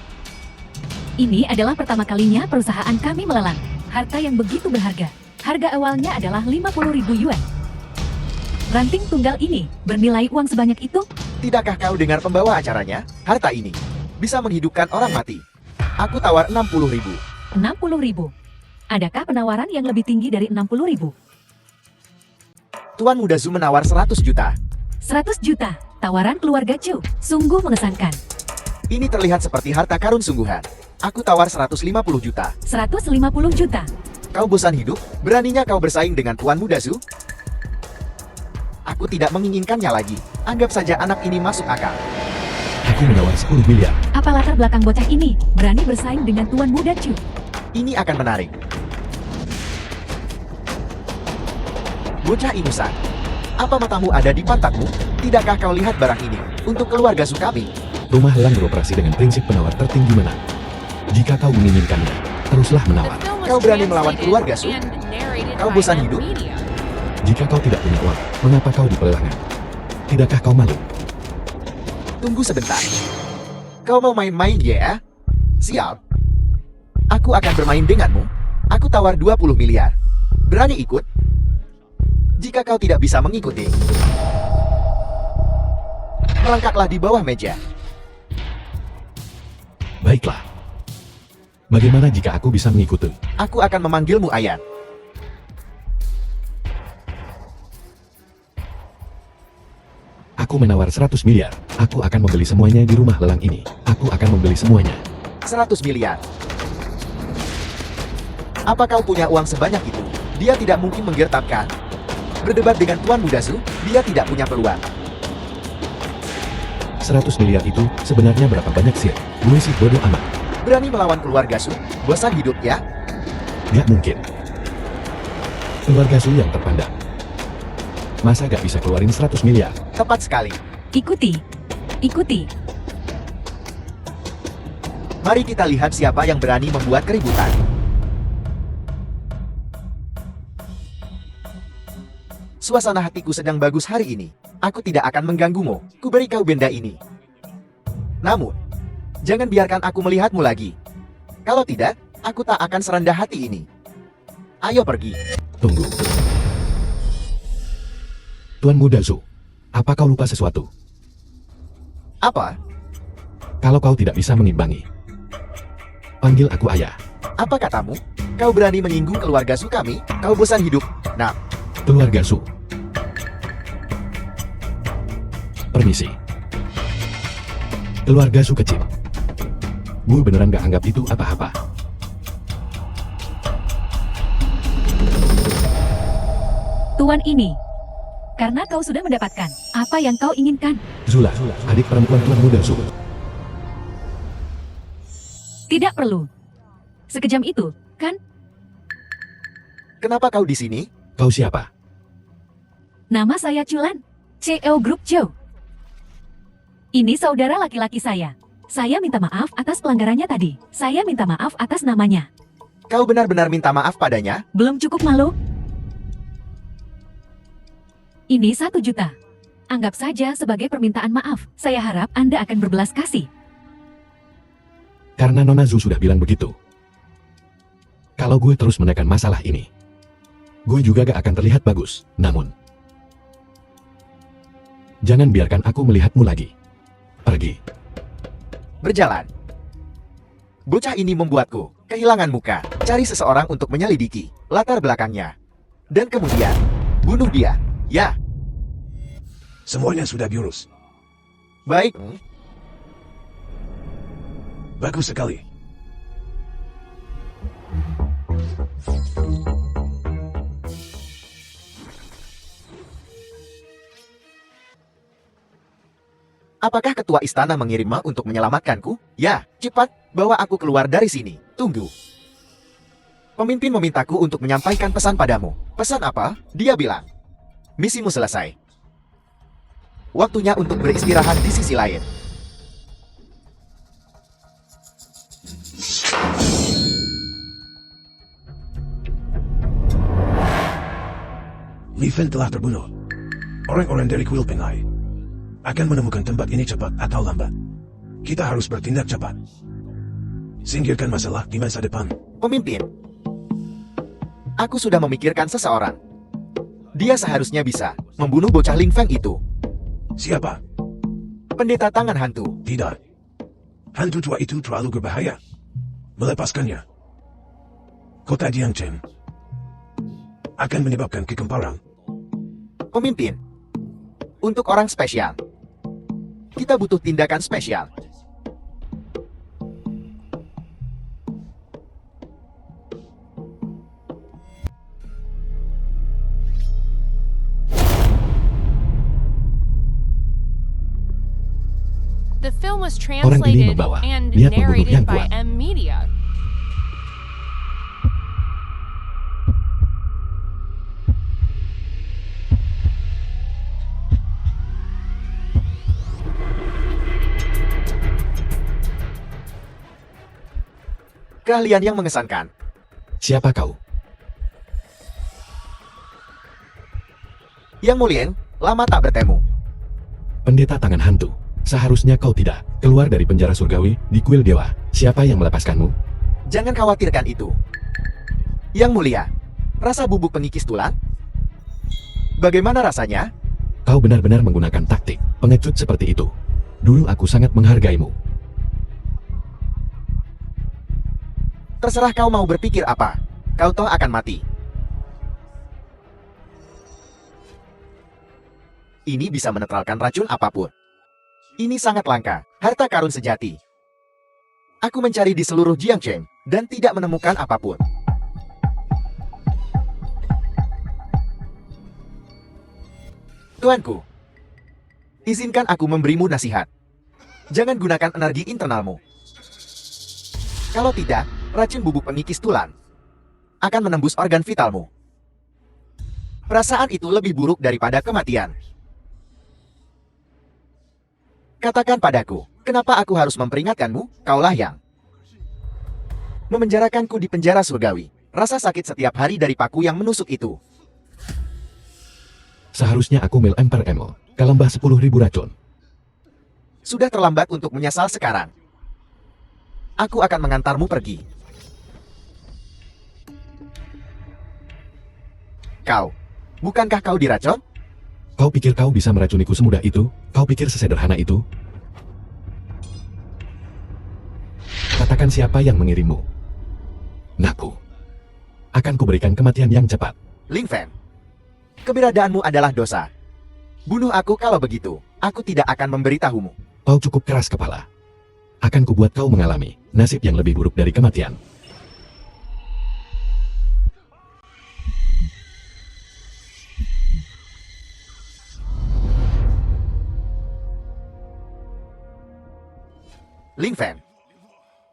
Ini adalah pertama kalinya perusahaan kami melelang harta yang begitu berharga. Harga awalnya adalah 50.000 yuan. Ranting tunggal ini bernilai uang sebanyak itu? Tidakkah kau dengar pembawa acaranya? Harta ini bisa menghidupkan orang mati. Aku tawar 60.000. 60.000. Adakah penawaran yang lebih tinggi dari 60.000? Tuan Muda Zhu menawar 100 juta. 100 juta. Tawaran keluarga Chu. Sungguh mengesankan. Ini terlihat seperti harta karun sungguhan. Aku tawar 150 juta. 150 juta. Kau bosan hidup? Beraninya kau bersaing dengan Tuan Muda Zhu? Aku tidak menginginkannya lagi. Anggap saja anak ini masuk akal. Aku menawar 10 miliar. Apa latar belakang bocah ini berani bersaing dengan Tuan Muda Chu? Ini akan menarik. Bocah ingusan. Apa matamu ada di pantatmu? Tidakkah kau lihat barang ini? Untuk keluarga Zhu kami. Rumah lelang beroperasi dengan prinsip penawar tertinggi menang. Jika kau menginginkannya, teruslah menawar. The film was Kau berani melawan translated keluarga Su? and narrated Kau by bosan Ed hidup? Media. Jika kau tidak punya uang, mengapa kau di pelelangan? Tidakkah kau malu? Tunggu sebentar. Kau mau main-main ya? Sial. Aku akan bermain denganmu. Aku tawar 20 miliar. Berani ikut? Jika kau tidak bisa mengikuti, melangkahlah di bawah meja. Baiklah. Bagaimana jika aku bisa mengikuti? Aku akan memanggilmu ayah. Aku menawar 100 miliar. Aku akan membeli semuanya di rumah lelang ini. Aku akan membeli semuanya. 100 miliar. Apa kau punya uang sebanyak itu? Dia tidak mungkin menggertakkan. Berdebat dengan Tuan Muda Zhu, dia tidak punya peluang. 100 miliar itu sebenarnya berapa banyak sih? Gue sih bodoh amat. Berani melawan keluarga Zhu? Bosan hidup ya? Gak mungkin. Keluarga Su yang terpandang. Masa gak bisa keluarin 100 miliar? Tepat sekali. Ikuti. Ikuti. Mari kita lihat siapa yang berani membuat keributan. Suasana hatiku sedang bagus hari ini. Aku tidak akan mengganggumu. Kuberi kau benda ini. Namun, jangan biarkan aku melihatmu lagi. Kalau tidak, aku tak akan serendah hati ini. Ayo pergi. Tunggu. Tuan Muda Zhu, apa kau lupa sesuatu? Apa? Kalau kau tidak bisa mengimbangi, panggil aku ayah. Apa katamu? Kau berani menyinggung keluarga Su kami? Kau bosan hidup? Nah, Keluarga Su. Permisi. misi. Keluarga Su kecil. Gue beneran gak anggap itu apa-apa. Tuan ini. Karena kau sudah mendapatkan apa yang kau inginkan. Zula, adik perempuan Tuan Muda Su. Tidak perlu. Sekejam itu, kan? Kenapa kau di sini? Kau siapa? Nama saya Chulan. CEO Group Joe. Ini saudara laki-laki saya. Saya minta maaf atas pelanggarannya tadi. Saya minta maaf atas namanya. Kau benar-benar minta maaf padanya? Belum cukup malu? Ini 1 juta. Anggap saja sebagai permintaan maaf. Saya harap Anda akan berbelas kasih. Karena Nona Zu sudah bilang begitu. Kalau gue terus menekan masalah ini, gue juga gak akan terlihat bagus. Namun, jangan biarkan aku melihatmu lagi. Pergi. Berjalan. Bocah ini membuatku kehilangan muka. Cari seseorang untuk menyelidiki latar belakangnya. Dan kemudian, bunuh dia. Ya, Semuanya sudah diurus. baik. Bagus sekali. Apakah ketua istana mengirimmu untuk menyelamatkanku? Ya, cepat, bawa aku keluar dari sini. Tunggu. Pemimpin memintaku untuk menyampaikan pesan padamu. Pesan apa? Dia bilang, misimu selesai. Waktunya untuk beristirahat di sisi lain. Li Fen telah terbunuh. Orang-orang dari Kuil Pengai akan menemukan tempat ini cepat atau lambat. Kita harus bertindak cepat. Singkirkan masalah di masa depan. Pemimpin, aku sudah memikirkan seseorang. Dia seharusnya bisa membunuh bocah Ling Feng itu. Siapa? Pendeta tangan hantu. Tidak. Hantu tua itu terlalu berbahaya. Melepaskannya, kota Jiangchen akan menyebabkan kegemparan. Pemimpin, untuk orang spesial, kita butuh tindakan spesial. The film was Orang ini translated membawa and niat membunuh narrated Yang by Kuat. M Media. Keahlian yang mengesankan. Siapa kau? Yang Mulian, lama tak bertemu. Pendeta tangan hantu. Seharusnya kau tidak keluar dari penjara surgawi di kuil dewa. Siapa yang melepaskanmu? Jangan khawatirkan itu. Yang Mulia, rasa bubuk pengikis tulang? Bagaimana rasanya? Kau benar-benar menggunakan taktik pengecut seperti itu. Dulu aku sangat menghargaimu. Terserah kau mau berpikir apa. Kau toh akan mati. Ini bisa menetralkan racun apapun. Ini sangat langka, harta karun sejati. Aku mencari di seluruh Jiangchen dan tidak menemukan apapun. Tuanku, izinkan aku memberimu nasihat. Jangan gunakan energi internalmu. Kalau tidak, racun bubuk pengikis tulang akan menembus organ vitalmu. Perasaan itu lebih buruk daripada kematian. Katakan padaku, kenapa aku harus memperingatkanmu? Kaulah yang memenjarakanku di penjara surgawi. Rasa sakit setiap hari dari paku yang menusuk itu. Seharusnya aku melempar emo ke lembah 10.000 racun. Sudah terlambat untuk menyesal sekarang. Aku akan mengantarmu pergi. Kau, bukankah kau diracun? Kau pikir kau bisa meracuniku semudah itu? Kau pikir sesederhana itu? Katakan siapa yang mengirimmu. Naku. Akan kuberikan kematian yang cepat. Ling Fen, keberadaanmu adalah dosa. Bunuh aku kalau begitu. aku tidak akan memberitahumu. Kau cukup keras kepala. Akan kubuat kau mengalami nasib yang lebih buruk dari kematian. Ling Fan,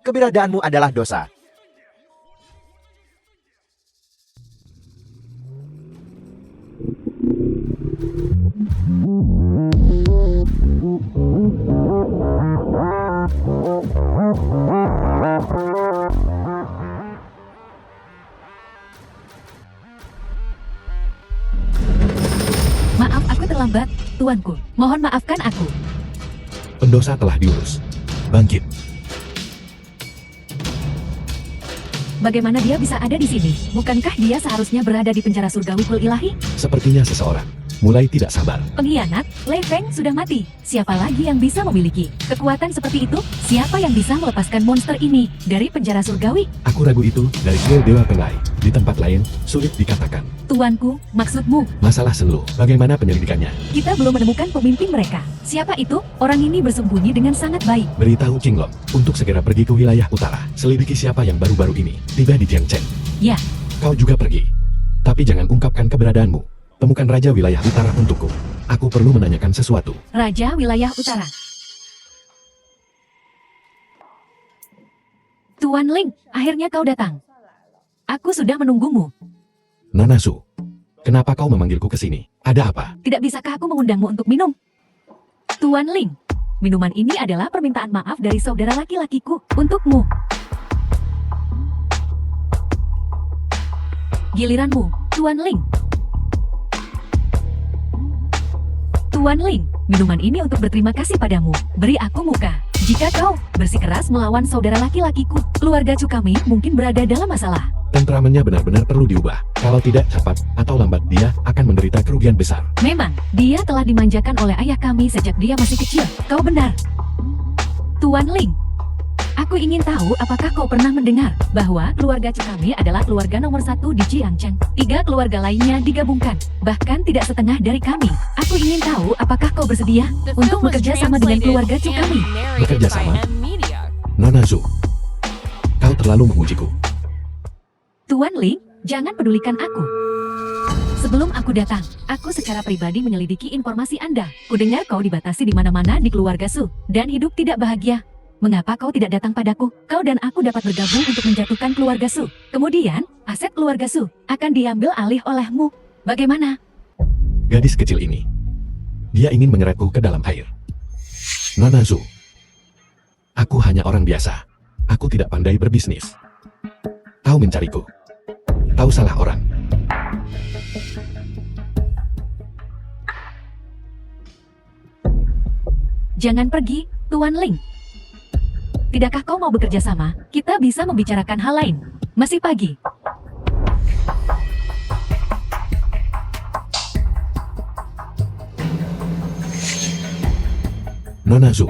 keberadaanmu adalah dosa. Maaf aku terlambat, tuanku. Mohon maafkan aku. Pendosa telah diurus. Bangkit. Bagaimana dia bisa ada di sini? Bukankah dia seharusnya berada di penjara surgawi Kul Ilahi? Sepertinya seseorang mulai tidak sabar. Pengkhianat, Lei Feng sudah mati. Siapa lagi yang bisa memiliki kekuatan seperti itu? Siapa yang bisa melepaskan monster ini dari penjara surgawi? Aku ragu itu dari kuil Dewa Penglai. Di tempat lain, sulit dikatakan. Tuanku, maksudmu? Masalah Senlu, bagaimana penyelidikannya? Kita belum menemukan pemimpin mereka. Siapa itu? Orang ini bersembunyi dengan sangat baik. Beritahu Qinglong untuk segera pergi ke wilayah utara. Selidiki siapa yang baru-baru ini tiba di Jiangchen. Ya, Kau juga pergi. Tapi jangan ungkapkan keberadaanmu. Temukan Raja Wilayah Utara untukku. Aku perlu menanyakan sesuatu. Raja Wilayah Utara. Tuan Ling, akhirnya kau datang. Aku sudah menunggumu. Nanasu, kenapa kau memanggilku ke sini? Ada apa? Tidak bisakah aku mengundangmu untuk minum? Tuan Ling, minuman ini adalah permintaan maaf dari saudara laki-lakiku untukmu. Giliranmu, Tuan Ling. Tuan Ling, minuman ini untuk berterima kasih padamu. Beri aku muka. Jika kau bersikeras melawan saudara laki-lakiku, keluarga Cukami mungkin berada dalam masalah. Temperamennya benar-benar perlu diubah. Kalau tidak, cepat atau lambat dia akan menderita kerugian besar. Memang, dia telah dimanjakan oleh ayah kami sejak dia masih kecil. Kau benar. Tuan Ling, aku ingin tahu apakah kau pernah mendengar bahwa keluarga Cukami adalah keluarga nomor 1 di Jiangchen. 3 keluarga lainnya digabungkan, bahkan tidak setengah dari kami. Aku ingin tahu apakah kau bersedia The untuk film was bekerja sama dengan translated keluarga and Cukami. narrated Bekerja by sama? M Media. Nanasu, kau terlalu mengujiku. Tuan Ling, jangan pedulikan aku. Sebelum aku datang, aku secara pribadi menyelidiki informasi Anda. Kudengar kau dibatasi di mana-mana di keluarga Su, dan hidup tidak bahagia. Mengapa kau tidak datang padaku? Kau dan aku dapat bergabung untuk menjatuhkan keluarga Su. Kemudian, aset keluarga Su akan diambil alih olehmu. Bagaimana? Gadis kecil ini, dia ingin menyeretku ke dalam air. Nanasu, aku hanya orang biasa. Aku tidak pandai berbisnis. Kau mencariku. Kau salah orang. Jangan pergi, Tuan Ling. Tidakkah kau mau bekerja sama? Kita bisa membicarakan hal lain. Masih pagi. Nanasu,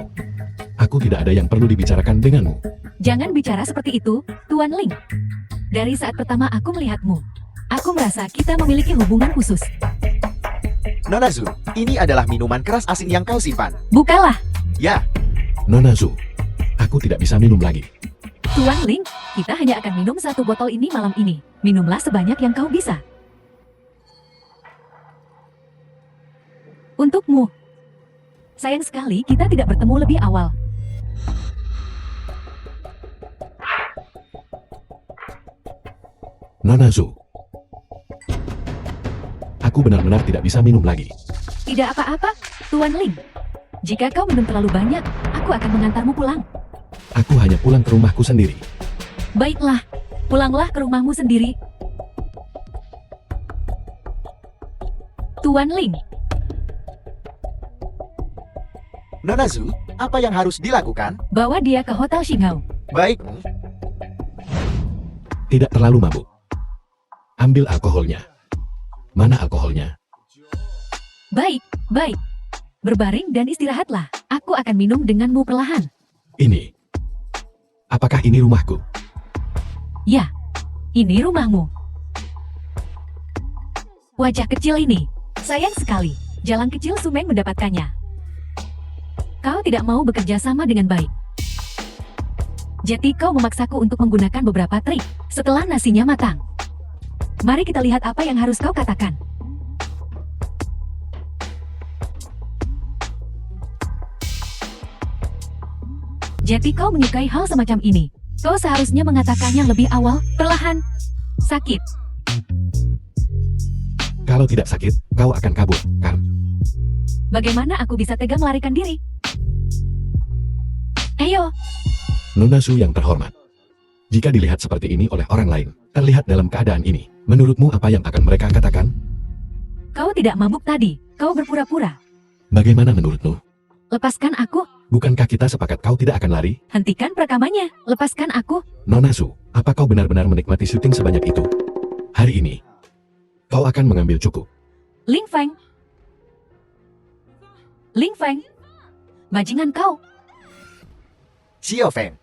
aku tidak ada yang perlu dibicarakan denganmu. Jangan bicara seperti itu, Tuan Ling. Dari saat pertama aku melihatmu, aku merasa kita memiliki hubungan khusus. Nanazu, ini adalah minuman keras asin yang kau simpan. Bukalah, Ya, Nanasu, aku tidak bisa minum lagi. Tuan Ling. Kita hanya akan minum 1 botol ini malam ini. Minumlah sebanyak yang kau bisa. Untukmu. Sayang sekali kita tidak bertemu lebih awal. Nanasu, aku benar-benar tidak bisa minum lagi. Tidak apa-apa, Tuan Ling. Jika kau minum terlalu banyak, aku akan mengantarmu pulang. Aku hanya pulang ke rumahku sendiri. Baiklah, pulanglah ke rumahmu sendiri. Tuan Ling, Nanazu, apa yang harus dilakukan? bawa dia ke Hotel Xinghao. Baik, Tidak terlalu mabuk. Ambil alkoholnya. Mana alkoholnya? Baik, baik. Berbaring dan istirahatlah. Aku akan minum denganmu perlahan. Ini. Apakah ini rumahku? Ya, ini rumahmu. Wajah kecil ini. Sayang sekali, jalan kecil Sumeng mendapatkannya. kau tidak mau bekerja sama dengan baik. Jadi kau memaksaku untuk menggunakan beberapa trik setelah nasinya matang. Mari kita lihat apa yang harus kau katakan. Jadi kau menyukai hal semacam ini. Kau seharusnya mengatakannya lebih awal, perlahan. Sakit. Kalau tidak sakit, kau akan kabur, kan? Bagaimana aku bisa tega melarikan diri? Ayo, Nona Su yang terhormat. Jika dilihat seperti ini oleh orang lain, terlihat dalam keadaan ini, menurutmu apa yang akan mereka katakan? kau tidak mabuk tadi. Kau berpura-pura. Bagaimana menurutmu? Lepaskan aku. Bukankah kita sepakat kau tidak akan lari? Hentikan perekamannya. Lepaskan aku. Nona Su, apa kau benar-benar menikmati syuting sebanyak itu? Hari ini, kau akan mengambil cukup. Ling Feng. Ling Feng. Bajingan kau. Xiao Feng.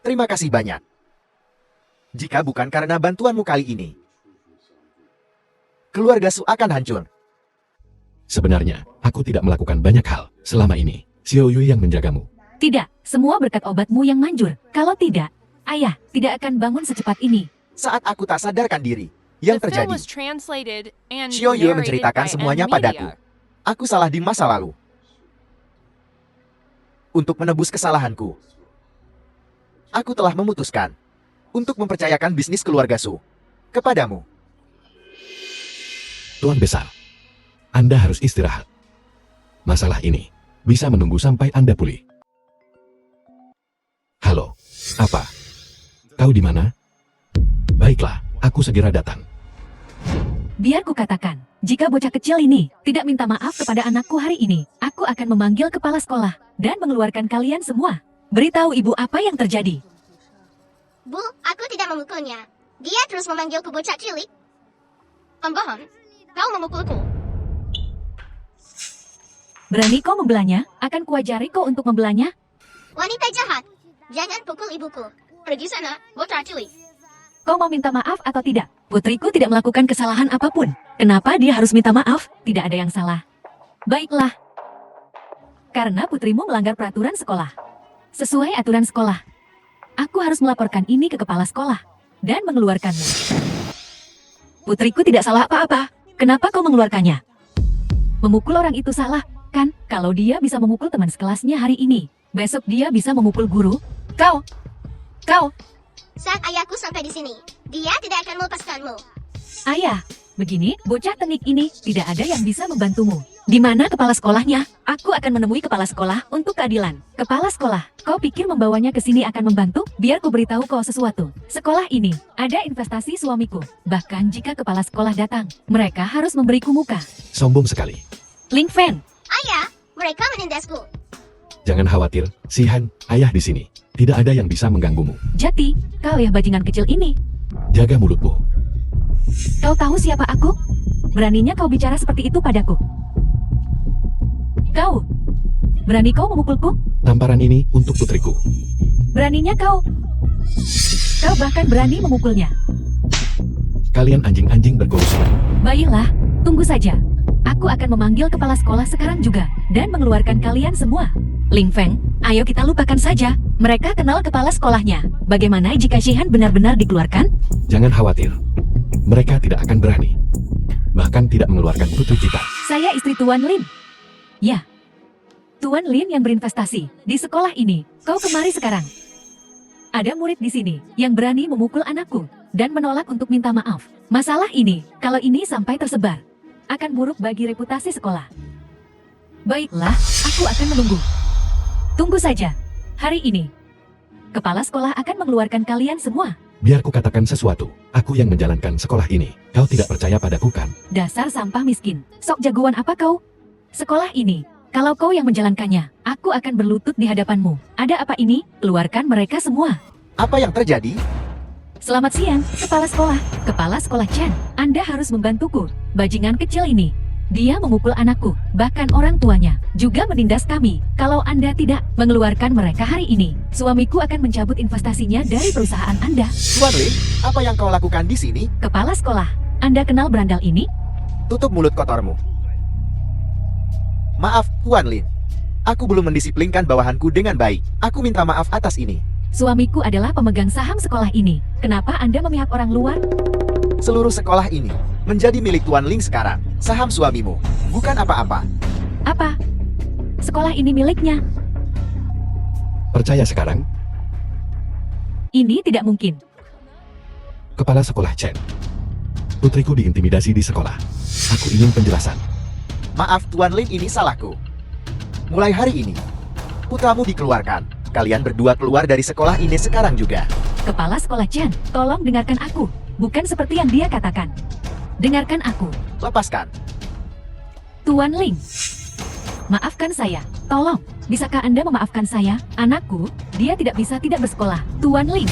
Terima kasih banyak. Jika bukan karena bantuanmu kali ini, keluarga Su akan hancur. Sebenarnya, aku tidak melakukan banyak hal selama ini. Xiao Yui yang menjagamu. Tidak, semua berkat obatmu yang manjur. Kalau tidak, ayah tidak akan bangun secepat ini. Saat aku tak sadarkan diri, yang The film terjadi, was translated and Xiao Yue narrated menceritakan by semuanya N padaku. Media. Aku salah di masa lalu. Untuk menebus kesalahanku, aku telah memutuskan untuk mempercayakan bisnis keluarga Su kepadamu. Tuan Besar, Anda harus istirahat. Masalah ini bisa menunggu sampai Anda pulih. Halo, apa? Kau di mana? Baiklah, aku segera datang. Biar ku katakan, jika bocah kecil ini tidak minta maaf kepada anakku hari ini, aku akan memanggil kepala sekolah dan mengeluarkan kalian semua. Beritahu ibu apa yang terjadi. Bu, aku tidak memukulnya. Dia terus memanggilku bocah cilik. Pembohong, kau memukulku. Berani kau membelanya? Akan kuajari kau untuk membelanya? Wanita jahat, jangan pukul ibuku. Pergi sana, bocah cilik. Kau mau minta maaf atau tidak? Putriku tidak melakukan kesalahan apapun. Kenapa dia harus minta maaf? Tidak ada yang salah. Baiklah. Karena putrimu melanggar peraturan sekolah. Sesuai aturan sekolah. Aku harus melaporkan ini ke kepala sekolah dan mengeluarkanmu. Putriku tidak salah apa-apa. Kenapa kau mengeluarkannya? Memukul orang itu salah, kan? Kalau dia bisa memukul teman sekelasnya hari ini, besok dia bisa memukul guru. Kau. Saat ayahku sampai di sini, dia tidak akan melepaskanmu. Ayah, begini, bocah tenik ini tidak ada yang bisa membantumu. Di mana kepala sekolahnya? Aku akan menemui kepala sekolah untuk keadilan. Kepala sekolah, kau pikir membawanya ke sini akan membantu? Biar ku beritahu kau sesuatu. Sekolah ini ada investasi suamiku. Bahkan jika kepala sekolah datang, mereka harus memberiku muka. Sombong sekali. Ling Feng, Ayah, mereka menindasku. Jangan khawatir, Sihan, ayah di sini. Tidak ada yang bisa mengganggumu. Jati, kau ya bajingan kecil ini. Jaga mulutmu. Kau tahu siapa aku? Beraninya kau bicara seperti itu padaku. Kau, berani kau memukulku? Tamparan ini untuk putriku. Beraninya kau. Kau bahkan berani memukulnya. Kalian anjing-anjing berkolusi. Baiklah, tunggu saja. Aku akan memanggil kepala sekolah sekarang juga dan mengeluarkan kalian semua. Ling Feng, ayo kita lupakan saja. Mereka kenal kepala sekolahnya. Bagaimana jika Shihan benar-benar dikeluarkan? Jangan khawatir. Mereka tidak akan berani. Bahkan tidak mengeluarkan putri kita. Saya istri Tuan Lin. Ya, Tuan Lin yang berinvestasi di sekolah ini. Kau kemari sekarang. Ada murid di sini yang berani memukul anakku dan menolak untuk minta maaf. Masalah ini, kalau ini sampai tersebar, akan buruk bagi reputasi sekolah. Baiklah, aku akan menunggu. Tunggu saja. Hari ini, kepala sekolah akan mengeluarkan kalian semua. Biar ku katakan sesuatu. Aku yang menjalankan sekolah ini. Kau tidak percaya padaku kan? Dasar sampah miskin. Sok jagoan apa kau? Sekolah ini, kalau kau yang menjalankannya, aku akan berlutut di hadapanmu. Ada apa ini? Keluarkan mereka semua. Apa yang terjadi? Selamat siang, Kepala Sekolah. Kepala Sekolah Chen, Anda harus membantuku. Bajingan kecil ini. Dia memukul anakku, bahkan orang tuanya. Juga menindas kami. Kalau Anda tidak mengeluarkan mereka hari ini, suamiku akan mencabut investasinya dari perusahaan Anda. Tuan Lin, apa yang kau lakukan di sini? Kepala Sekolah, Anda kenal berandal ini? Tutup mulut kotormu. Maaf, Tuan Lin. Aku belum mendisiplinkan bawahanku dengan baik. Aku minta maaf atas ini. Suamiku adalah pemegang saham sekolah ini. Kenapa Anda memihak orang luar? Seluruh sekolah ini menjadi milik Tuan Ling sekarang. Saham suamimu, bukan apa-apa. Apa? Sekolah ini miliknya. Percaya sekarang? Ini tidak mungkin. Kepala sekolah Chen. Putriku diintimidasi di sekolah. Aku ingin penjelasan. Maaf Tuan Lin, ini salahku. Mulai hari ini, putramu dikeluarkan. Kalian berdua keluar dari sekolah ini sekarang juga. Kepala sekolah Chen, tolong dengarkan aku. Bukan seperti yang dia katakan. Dengarkan aku. Lepaskan. Tuan Ling. Maafkan saya. Tolong, bisakah Anda memaafkan saya? Anakku, dia tidak bisa tidak bersekolah. Tuan Ling.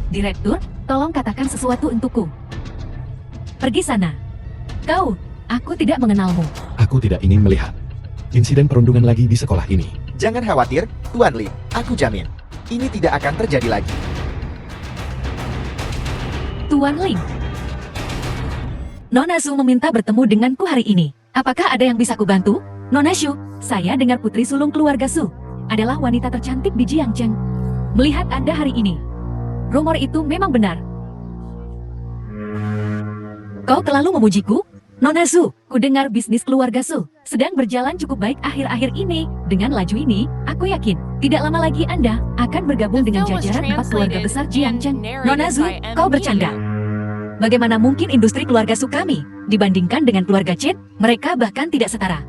Direktur, tolong katakan sesuatu untukku. Pergi sana. Kau, aku tidak mengenalmu. Aku tidak ingin melihat insiden perundungan lagi di sekolah ini. Jangan khawatir, Tuan Lin. Aku jamin, ini tidak akan terjadi lagi. Tuan Ling. Nona Su meminta bertemu denganku hari ini. Apakah ada yang bisa kubantu? Nona Su, saya dengar putri sulung keluarga Su adalah wanita tercantik di Jiangcheng. Melihat Anda hari ini, rumor itu memang benar. Kau terlalu memujiku? Nona Su, ku dengar bisnis keluarga Su sedang berjalan cukup baik akhir-akhir ini. Dengan laju ini, aku yakin tidak lama lagi Anda akan bergabung The dengan film was jajaran 4 keluarga translated besar and Jiangcheng. narrated Nona Su, by M. kau bercanda. Bagaimana mungkin industri keluarga Su kami dibandingkan dengan keluarga Chen? Mereka bahkan tidak setara.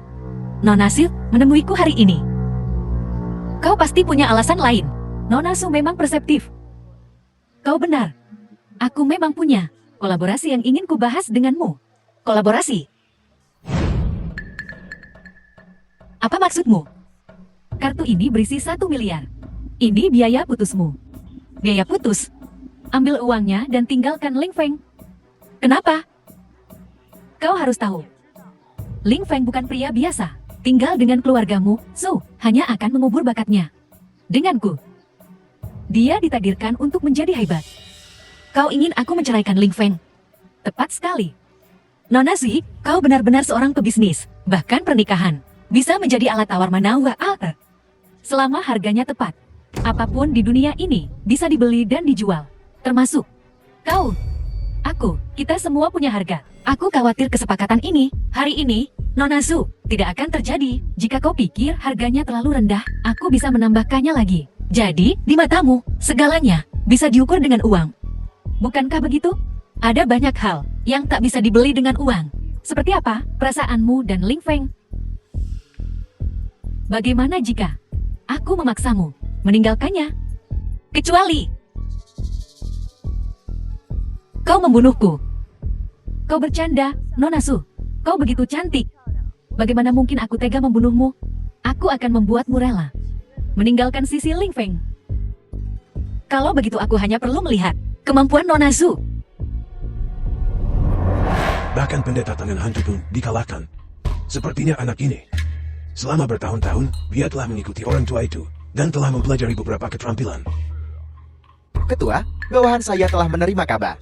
Nona Su menemuiku hari ini. Kau pasti punya alasan lain. Nona Su memang perseptif. Kau benar. Aku memang punya kolaborasi yang ingin kubahas denganmu. Kolaborasi? Apa maksudmu? Kartu ini berisi 1 miliar. Ini biaya putusmu. Biaya putus? Ambil uangnya dan tinggalkan Ling Feng. Kenapa? Kau harus tahu. Ling Feng bukan pria biasa. Tinggal dengan keluargamu, Su hanya akan mengubur bakatnya. Denganku, dia ditakdirkan untuk menjadi hebat. Kau ingin aku menceraikan Ling Feng? Tepat sekali. Nona Zi, kau benar-benar seorang pebisnis. Bahkan pernikahan bisa menjadi alat tawar menawar alter. Selama harganya tepat, apapun di dunia ini bisa dibeli dan dijual. Termasuk kau, aku, kita semua punya harga. Aku khawatir kesepakatan ini, hari ini, Nona Su, tidak akan terjadi. Jika kau pikir harganya terlalu rendah, aku bisa menambahkannya lagi. Jadi, di matamu, segalanya bisa diukur dengan uang. Bukankah begitu? Ada banyak hal yang tak bisa dibeli dengan uang. Seperti apa perasaanmu dan Ling Feng? Bagaimana jika aku memaksamu meninggalkannya? Kecuali kau membunuhku. Kau bercanda, Nona Su. Kau begitu cantik. Bagaimana mungkin aku tega membunuhmu? Aku akan membuatmu rela meninggalkan sisi Ling Feng. Kalau begitu aku hanya perlu melihat kemampuan Nona Su. Bahkan pendeta tangan hantu pun dikalahkan. Sepertinya anak ini. Selama bertahun-tahun, dia telah mengikuti orang tua itu dan telah mempelajari beberapa keterampilan. Ketua, bawahan saya telah menerima kabar.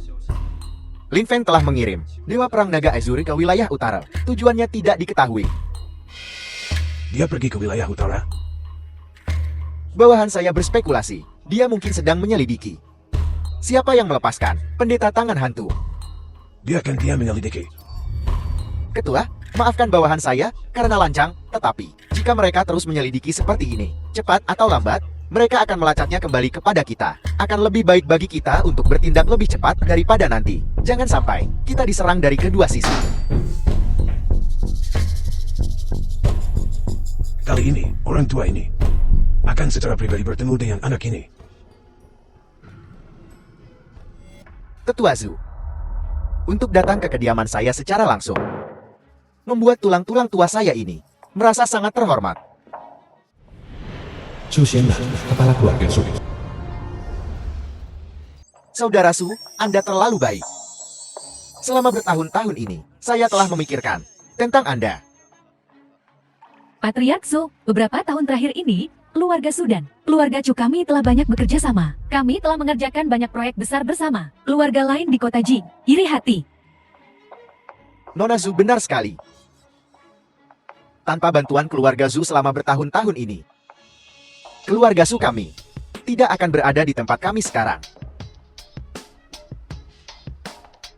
Lin Feng telah mengirim Dewa Perang Naga Azuri ke wilayah utara. Tujuannya tidak diketahui. Dia pergi ke wilayah utara. Bawahan saya berspekulasi. Dia mungkin sedang menyelidiki. Siapa yang melepaskan pendeta tangan hantu? Biarkan dia menyelidiki. Ketua, maafkan bawahan saya karena lancang, tetapi jika mereka terus menyelidiki seperti ini, cepat atau lambat, mereka akan melacaknya kembali kepada kita. Akan lebih baik bagi kita untuk bertindak lebih cepat daripada nanti. Jangan sampai kita diserang dari kedua sisi. Kali ini, orang tua ini akan secara pribadi bertemu dengan anak ini. Ketua Zu, untuk datang ke kediaman saya secara langsung, membuat tulang-tulang tua saya ini merasa sangat terhormat. Su Xiannan, kepala keluarga Su. Saudara Su, Anda terlalu baik. Selama bertahun-tahun ini, saya telah memikirkan tentang Anda. Patriark Su, beberapa tahun terakhir ini, keluarga Su dan keluarga Chu kami telah banyak bekerja sama. Kami telah mengerjakan banyak proyek besar bersama. Keluarga lain di kota Ji, iri hati. Nona Zu benar sekali. tanpa bantuan keluarga Zhu selama bertahun-tahun ini. Keluarga Zhu kami tidak akan berada di tempat kami sekarang.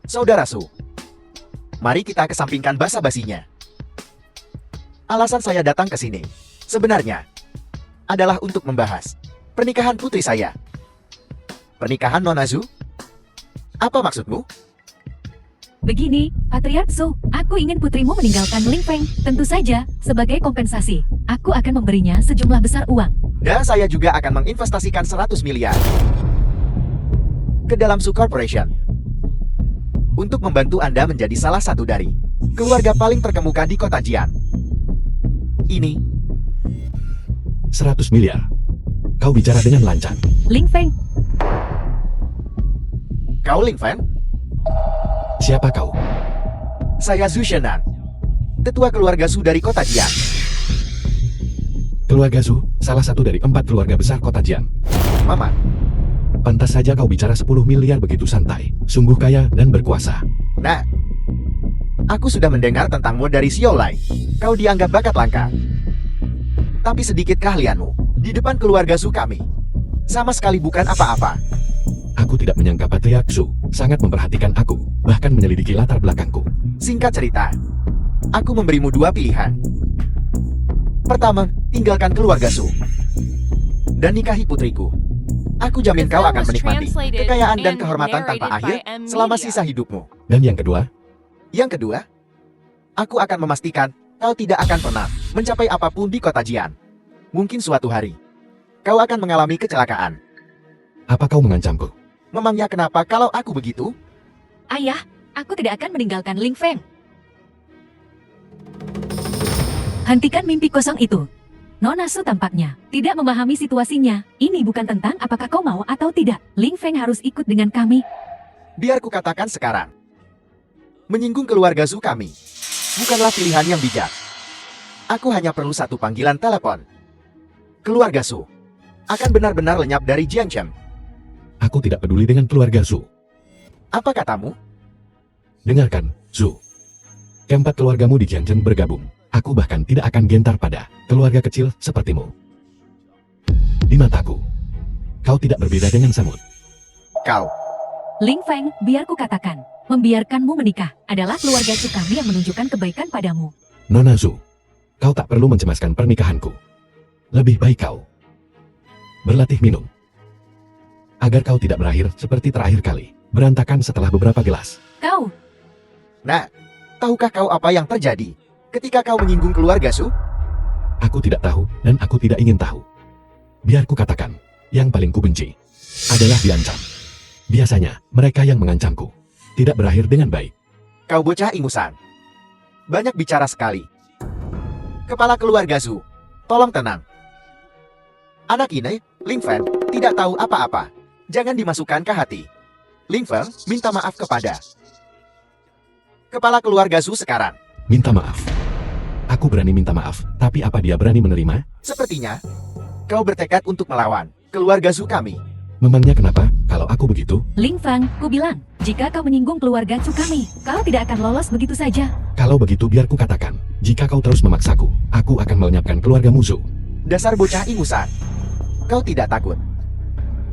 Saudara Zhu, mari kita kesampingkan basa-basinya. Alasan saya datang ke sini sebenarnya adalah untuk membahas pernikahan putri saya. Pernikahan Nona Zhu? Apa maksudmu? Begini, Patriark Zhu, aku ingin putrimu meninggalkan Ling Feng. Tentu saja, sebagai kompensasi, aku akan memberinya sejumlah besar uang. Dan saya juga akan menginvestasikan 100 miliar ke dalam Zhu Corporation untuk membantu Anda menjadi salah satu dari keluarga paling terkemuka di kota Jian. Ini 100 miliar. Kau bicara dengan lancang. Ling Feng, kau Ling Feng? Siapa kau? Saya Zhu Shenan, tetua keluarga Zhu dari kota Jian. Keluarga Zhu, salah satu dari 4 keluarga besar kota Jian. Mama, Pantas saja kau bicara 10 miliar begitu santai. Sungguh kaya dan berkuasa. nah, aku sudah mendengar tentangmu dari Xiaolai. Kau dianggap bakat langka. Tapi sedikit keahlianmu di depan keluarga Zhu kami sama sekali bukan apa-apa. Aku tidak menyangka Patriark Zhu sangat memperhatikan aku, bahkan menyelidiki latar belakangku. Singkat cerita, aku memberimu 2 pilihan. Pertama, tinggalkan keluarga Zhu dan nikahi putriku. Aku jamin kau akan menikmati kekayaan dan kehormatan tanpa akhir selama sisa hidupmu. Dan yang kedua, Yang kedua, aku akan memastikan kau tidak akan pernah mencapai apapun di kota Jian. Mungkin suatu hari, kau akan mengalami kecelakaan. apa kau mengancamku? Memangnya kenapa kalau aku begitu? ayah, aku tidak akan meninggalkan Ling Feng. Hentikan mimpi kosong itu. Nona Zhu tampaknya tidak memahami situasinya. Ini bukan tentang apakah kau mau atau tidak. Ling Feng harus ikut dengan kami. Biar ku katakan sekarang. Menyinggung keluarga Zhu kami bukanlah pilihan yang bijak. Aku hanya perlu satu panggilan telepon. Keluarga Zhu akan benar-benar lenyap dari Jiangcheng. Aku tidak peduli dengan keluarga Zhu. Apa katamu? Dengarkan, Zhu. Keempat keluargamu di Jiangcheng bergabung. Aku bahkan tidak akan gentar pada keluarga kecil sepertimu. Di mataku, kau tidak berbeda dengan semut. Kau, Ling Feng, biar ku katakan, membiarkanmu menikah adalah keluarga Zhu kami yang menunjukkan kebaikan padamu. Nona Zhu, kau tak perlu mencemaskan pernikahanku. Lebih baik kau berlatih minum. Agar kau tidak berakhir seperti terakhir kali, berantakan setelah beberapa gelas. Kau, nah, tahukah kau apa yang terjadi ketika kau menyinggung keluarga Zhu? Aku tidak tahu dan aku tidak ingin tahu. Biar ku katakan, yang paling kubenci adalah diancam. Biasanya, mereka yang mengancamku tidak berakhir dengan baik. Kau bocah ingusan. Banyak bicara sekali. Kepala keluarga Zhu, tolong tenang. Anak ini, Ling Feng, tidak tahu apa-apa. Jangan dimasukkan ke hati. Ling Feng, minta maaf kepada kepala keluarga Zhu sekarang. Minta maaf. Aku berani minta maaf, tapi apa dia berani menerima? Sepertinya, kau bertekad untuk melawan keluarga Zhu kami. Memangnya kenapa, kalau aku begitu? Ling Feng, ku bilang, jika kau menyinggung keluarga Zhu kami, kau tidak akan lolos begitu saja. Kalau begitu biar ku katakan, jika kau terus memaksaku, aku akan melenyapkan keluargamu Zhu. Dasar bocah ingusan. Kau tidak takut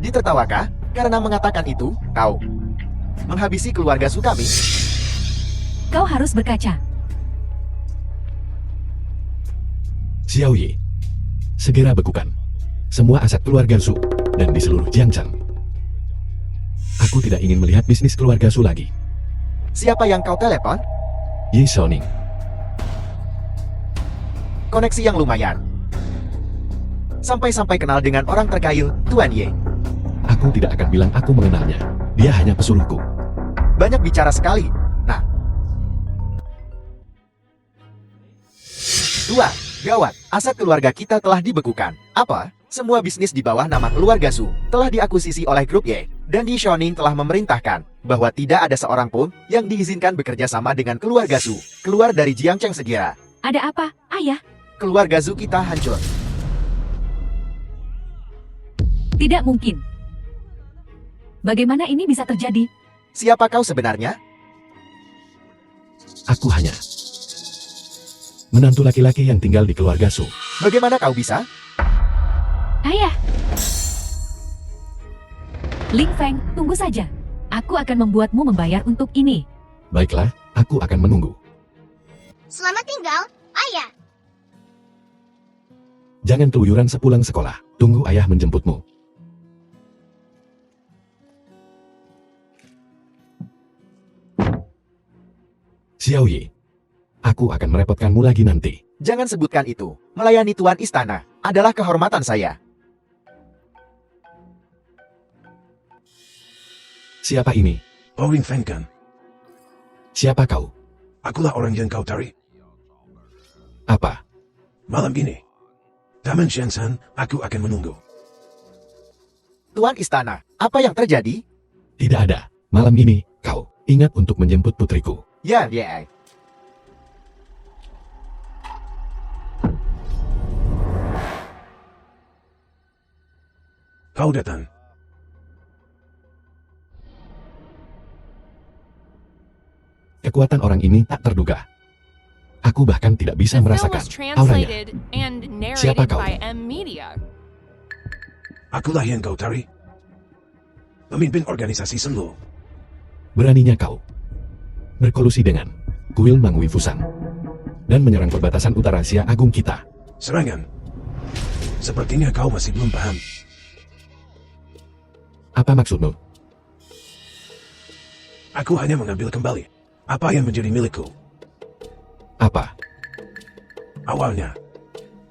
ditertawakah karena mengatakan itu, kau menghabisi keluarga Zhu kami? Kau harus berkaca. Xiao Yi, segera bekukan semua aset keluarga Zhu dan di seluruh Jiangcheng. Aku tidak ingin melihat bisnis keluarga Zhu lagi. Siapa yang kau telepon? Yi Xiaoning. Koneksi yang lumayan. Sampai-sampai kenal dengan orang terkaya, Tuan Ye. Aku tidak akan bilang aku mengenalnya. Dia hanya pesuruhku. Banyak bicara sekali. Nah. 2. Gawat, aset keluarga kita telah dibekukan. Apa? Semua bisnis di bawah nama keluarga Zhu telah diakuisisi oleh grup Y. Dan Yi Xiaoning telah memerintahkan bahwa tidak ada seorang pun yang diizinkan bekerja sama dengan keluarga Zhu keluar dari Jiangcheng segera. Ada apa, ayah? Keluarga Zhu kita hancur. Tidak mungkin. Bagaimana ini bisa terjadi? Siapa kau sebenarnya? Aku hanya menantu laki-laki yang tinggal di keluarga Su. Bagaimana kau bisa? Ayah. Ling Feng, tunggu saja. Aku akan membuatmu membayar untuk ini. Baiklah, aku akan menunggu. Selamat tinggal, ayah. Jangan keluyuran sepulang sekolah. Tunggu ayah menjemputmu. Xiao Yi, aku akan merepotkanmu lagi nanti. Jangan sebutkan itu. Melayani tuan istana adalah kehormatan saya. Siapa ini? Ling Feng kan? Siapa kau? Akulah orang yang kau cari. Apa? Malam ini, Taman Shenzhen, aku akan menunggu. Tuan istana, apa yang terjadi? Tidak ada. Malam ini, kau ingat untuk menjemput putriku. Ya. Kau datang. Kekuatan orang ini tak terduga. Aku bahkan tidak bisa The film merasakan was auranya. translated and Siapa narrated kau? by M Media. Akulah yang kau cari. Pemimpin organisasi Senlu. Beraninya kau berkolusi dengan kuil Mangwi Fusang dan menyerang perbatasan utara Asia Agung kita. Serangan. Sepertinya kau masih belum paham. Apa maksudmu? Aku hanya mengambil kembali apa yang menjadi milikku. Apa? Awalnya,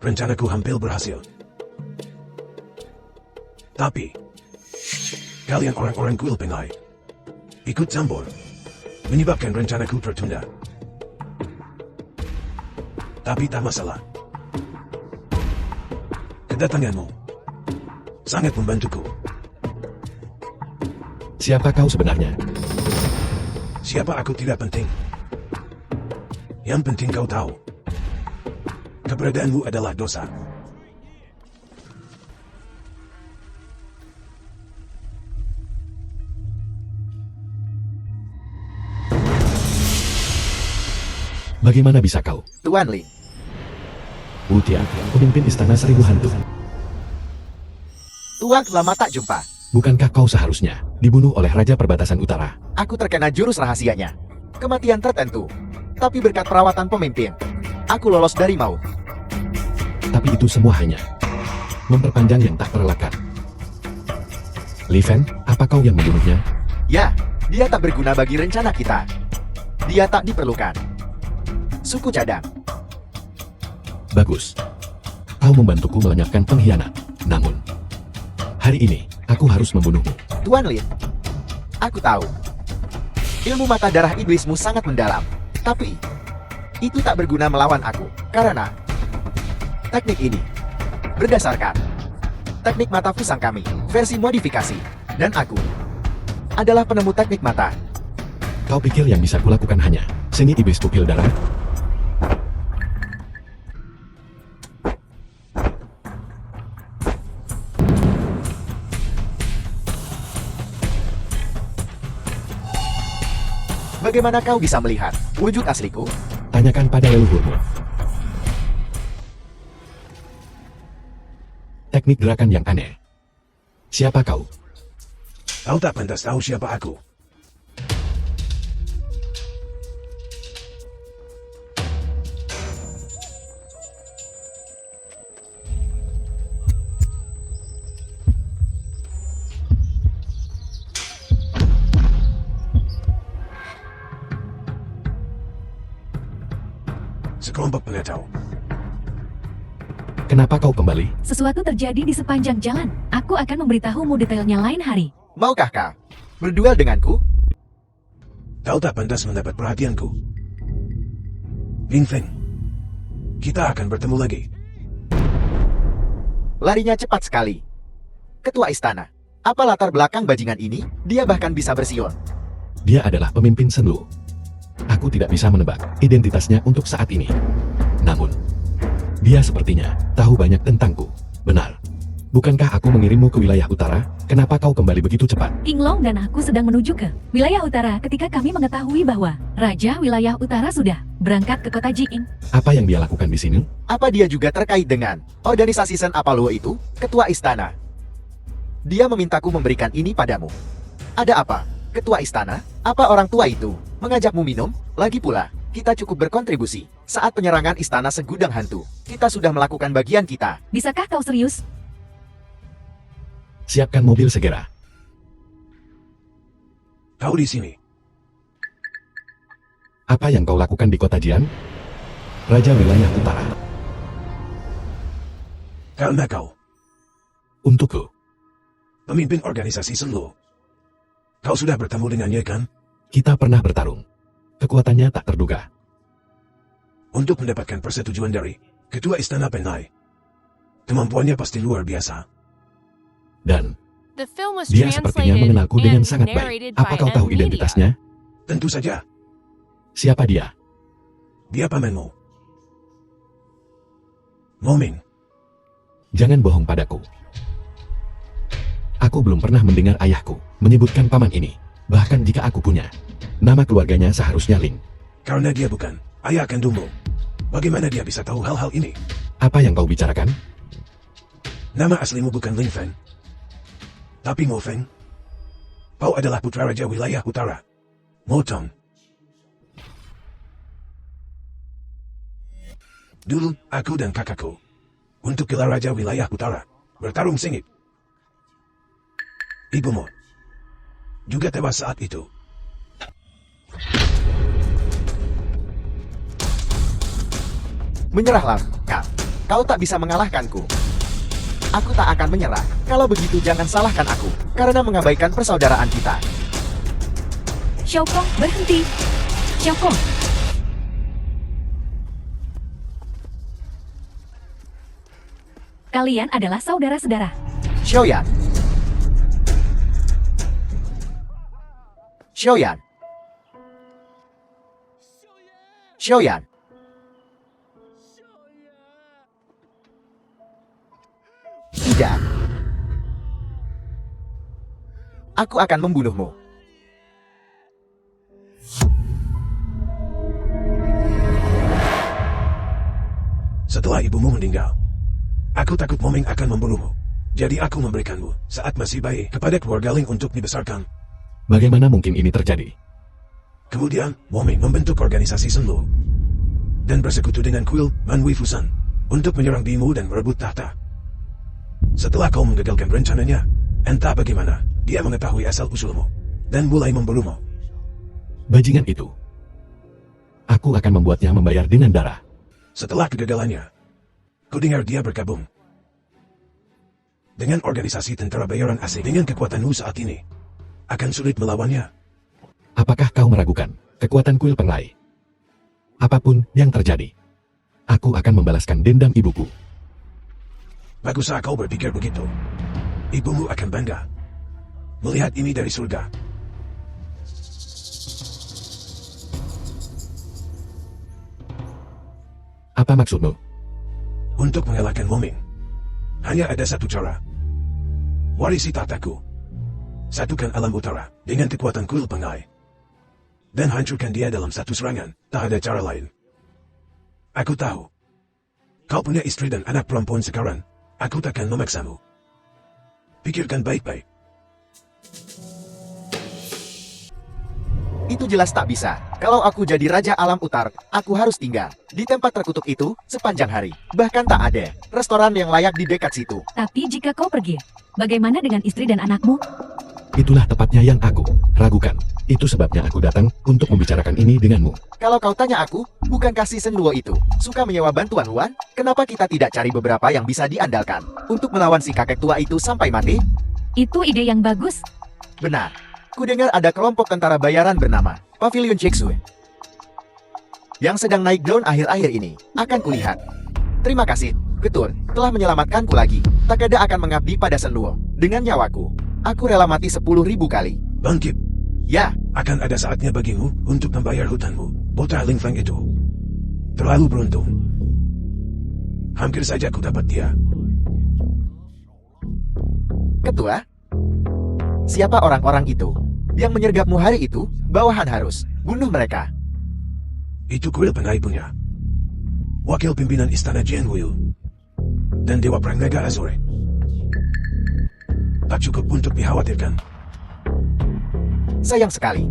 rencanaku hampir berhasil. Tapi, kalian orang-orang kuil Pengai ikut campur, menyebabkan rencanaku tertunda. Tapi tak masalah. Kedatanganmu sangat membantuku. Siapa kau sebenarnya? Siapa aku tidak penting. Yang penting kau tahu, keberadaanmu adalah dosa. Bagaimana bisa kau? Tuan Ling, Wu Tian, pemimpin istana seribu hantu. tuan lama tak jumpa. Bukankah kau seharusnya dibunuh oleh Raja Perbatasan Utara? Aku terkena jurus rahasianya. Kematian tertentu. Tapi berkat perawatan pemimpin, aku lolos dari maut. Tapi itu semua hanya memperpanjang yang tak terelakkan. Li Fen, apa kau yang membunuhnya? Ya, dia tak berguna bagi rencana kita. Dia tak diperlukan. Suku cadang. Bagus. Kau membantuku melenyapkan pengkhianat. Namun, hari ini, aku harus membunuhmu. Tuan Lin, aku tahu. Ilmu mata darah iblismu sangat mendalam. Tapi, itu tak berguna melawan aku. Karena, teknik ini berdasarkan teknik mata fusang kami, versi modifikasi. Dan aku adalah penemu teknik mata. Kau pikir yang bisa kulakukan hanya seni iblis pupil darah? Bagaimana kau bisa melihat wujud asliku? Tanyakan pada leluhurmu. Teknik gerakan yang aneh. Siapa kau? Kau tak pantas tahu siapa aku. Sekelompok pengacau. Kenapa kau kembali? Sesuatu terjadi di sepanjang jalan. Aku akan memberitahumu detailnya lain hari. Maukah kau berduel denganku? Kau tak pantas mendapat perhatianku. Ling Feng, kita akan bertemu lagi. Larinya cepat sekali. Ketua istana, apa latar belakang bajingan ini? Dia bahkan bisa bersiul. Dia adalah pemimpin Senlu. Aku tidak bisa menebak identitasnya untuk saat ini. Namun, dia sepertinya tahu banyak tentangku. Benar. Bukankah aku mengirimmu ke wilayah utara? Kenapa kau kembali begitu cepat? King Long dan aku sedang menuju ke wilayah utara ketika kami mengetahui bahwa Raja wilayah utara sudah berangkat ke kota Jing. Apa yang dia lakukan di sini? Apa dia juga terkait dengan organisasi Sen Apaluo itu, ketua istana? Dia memintaku memberikan ini padamu. Ada apa? Ketua istana? Apa orang tua itu mengajakmu minum? Lagi pula, kita cukup berkontribusi. Saat penyerangan istana segudang hantu, kita sudah melakukan bagian kita. Bisakah kau serius? Siapkan mobil segera. Kau di sini. Apa yang kau lakukan di kota Jian? Raja wilayah utara. Karena kau, Untukku. pemimpin organisasi Senlo. Kau sudah bertemu dengannya kan? Kita pernah bertarung. Kekuatannya tak terduga. Untuk mendapatkan persetujuan dari Ketua Istana Penai. Kemampuannya pasti luar biasa. Dan The film was dia sepertinya translated mengenalku dengan and sangat baik. narrated Apa by kau tahu N Media. identitasnya? Tentu saja, Siapa dia? dia pamanmu. Moming, Jangan bohong padaku. Aku belum pernah mendengar ayahku menyebutkan paman ini. Bahkan jika aku punya, nama keluarganya seharusnya Ling. karena dia bukan ayah kandungmu. Bagaimana dia bisa tahu hal-hal ini? Apa yang kau bicarakan? Nama aslimu bukan Ling Feng. Tapi Mo Feng. Kau adalah putra Raja Wilayah Utara. Mo Tong. Dulu, aku dan kakakku, untuk gelar Raja Wilayah Utara, bertarung sengit. Ibumu juga tewas saat itu. Menyerahlah, Kak. Kau tak bisa mengalahkanku. Aku tak akan menyerah. Kalau begitu jangan salahkan aku, karena mengabaikan persaudaraan kita. Xiaokong, berhenti. Xiaokong. Kalian adalah saudara-saudara. Xiaoyan. Xiaoyan. Xiaoyan. Tidak. Aku akan membunuhmu. Setelah ibumu meninggal, aku takut Moming akan membunuhmu. Jadi aku memberikanmu saat masih bayi kepada keluarga Ling untuk dibesarkan. Bagaimana mungkin ini terjadi? Kemudian, Moming membentuk organisasi Senlo dan bersekutu dengan Kuil Manwi Fusan untuk menyerang Bimu dan merebut tahta. Setelah kau menggagalkan rencananya, entah bagaimana, dia mengetahui asal-usulmu dan mulai membunuhmu. Bajingan itu. Aku akan membuatnya membayar dengan darah. Setelah kegagalannya, kudengar dia bergabung dengan organisasi tentara bayaran asing. Dengan kekuatanmu saat ini, akan sulit melawannya. Apakah kau meragukan kekuatan kuil penglai? Apapun yang terjadi, aku akan membalaskan dendam ibuku. Baguslah kau berpikir begitu. Ibumu akan bangga melihat ini dari surga. Apa maksudmu? Untuk mengalahkan Moming, hanya ada satu cara. Warisi tahtaku. Satukan alam utara dengan kekuatan kuil pengai. Dan hancurkan dia dalam satu serangan. Tak ada cara lain. Aku tahu. Kau punya istri dan anak perempuan sekarang. Aku takkan memaksamu. Pikirkan baik-baik. Itu jelas tak bisa. Kalau aku jadi Raja Alam Utar, aku harus tinggal di tempat terkutuk itu sepanjang hari. Bahkan tak ada restoran yang layak di dekat situ. Tapi jika kau pergi, bagaimana dengan istri dan anakmu? Itulah tepatnya yang aku ragukan. Itu sebabnya aku datang untuk membicarakan ini denganmu. Kalau kau tanya aku, bukankah si Senluo itu suka menyewa bantuan Wan? Kenapa kita tidak cari beberapa yang bisa diandalkan untuk melawan si kakek tua itu sampai mati? Itu ide yang bagus. Benar. Kudengar ada kelompok tentara bayaran bernama Pavilion Jeksu yang sedang naik daun akhir-akhir ini. Akan kulihat. Terima kasih, betul, telah menyelamatkanku lagi. Takada akan mengabdi pada Senluo dengan nyawaku. Aku rela mati 10.000 kali. Bangkit. Ya, Akan ada saatnya bagimu untuk membayar hutangmu. Bocah Ling Feng itu terlalu beruntung. Hampir saja ku dapat dia. Ketua. Siapa orang-orang itu yang menyergapmu hari itu? Bawahan harus bunuh mereka. Itu kuil pengai punya. Wakil pimpinan istana Jian Wuyu. Dan Dewa Perang Naga Azure. Tak cukup untuk dikhawatirkan. Sayang sekali.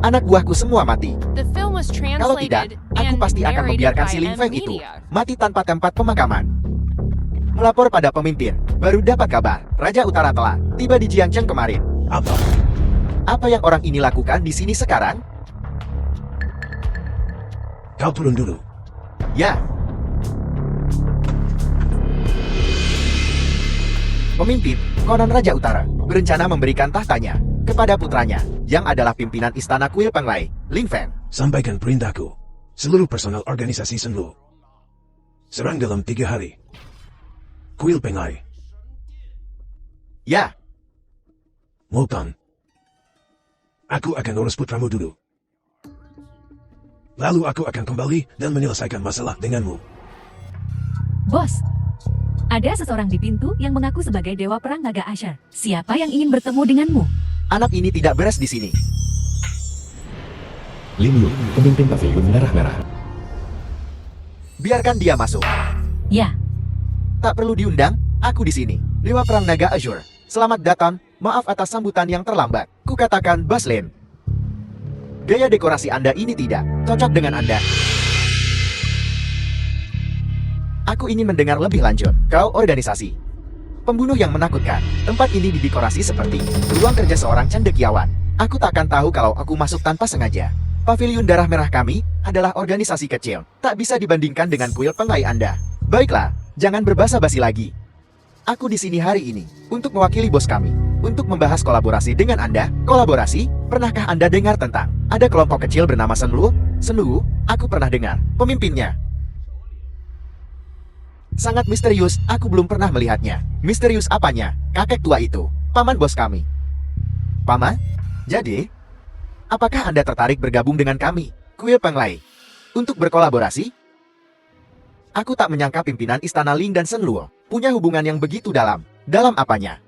Anak buahku semua mati. The film was Kalau tidak, translated aku and pasti akan narrated membiarkan by si Lin Feng itu media. mati tanpa tempat pemakaman. Melapor pada pemimpin, baru dapat kabar, Raja Utara telah tiba di Jiangcheng kemarin. Apa? Apa yang orang ini lakukan di sini sekarang? Kau turun dulu. Ya. Pemimpin, konon Raja Utara berencana memberikan tahtanya kepada putranya yang adalah pimpinan istana kuil Penglai, Lin Feng. Sampaikan perintahku. Seluruh personal organisasi Senlu. Serang dalam 3 hari. Kuil Pengai. Ya, Multan. Aku akan urus putramu dulu. Lalu aku akan kembali dan menyelesaikan masalah denganmu. Bos, ada seseorang di pintu yang mengaku sebagai Dewa Perang Naga Asher. Siapa yang ingin bertemu denganmu? anak ini tidak beres di sini. Lin Yu, pemimpin pavilion darah merah. Biarkan dia masuk. Ya, Tak perlu diundang, aku di sini. Dewa Perang Naga Azure. Selamat datang, maaf atas sambutan yang terlambat. Kukatakan Bas Lin. Gaya dekorasi Anda ini tidak cocok dengan Anda. Aku ingin mendengar lebih lanjut. Kau organisasi pembunuh yang menakutkan. Tempat ini didekorasi seperti ruang kerja seorang cendekiawan. Aku takkan tahu kalau aku masuk tanpa sengaja. Pavilion Darah Merah kami adalah organisasi kecil. Tak bisa dibandingkan dengan kuil Penglai Anda. Baiklah, jangan berbasa-basi lagi. Aku di sini hari ini untuk mewakili bos kami. Untuk membahas kolaborasi dengan Anda. Kolaborasi? Pernahkah Anda dengar tentang ada kelompok kecil bernama Senlu? Senlu? Aku pernah dengar. Pemimpinnya sangat misterius, aku belum pernah melihatnya. Misterius apanya? Kakek tua itu, paman bos kami. Paman? Jadi, apakah Anda tertarik bergabung dengan kami, kuil Penglai, untuk berkolaborasi? Aku tak menyangka pimpinan Istana Ling dan Senluo punya hubungan yang begitu dalam. Dalam apanya?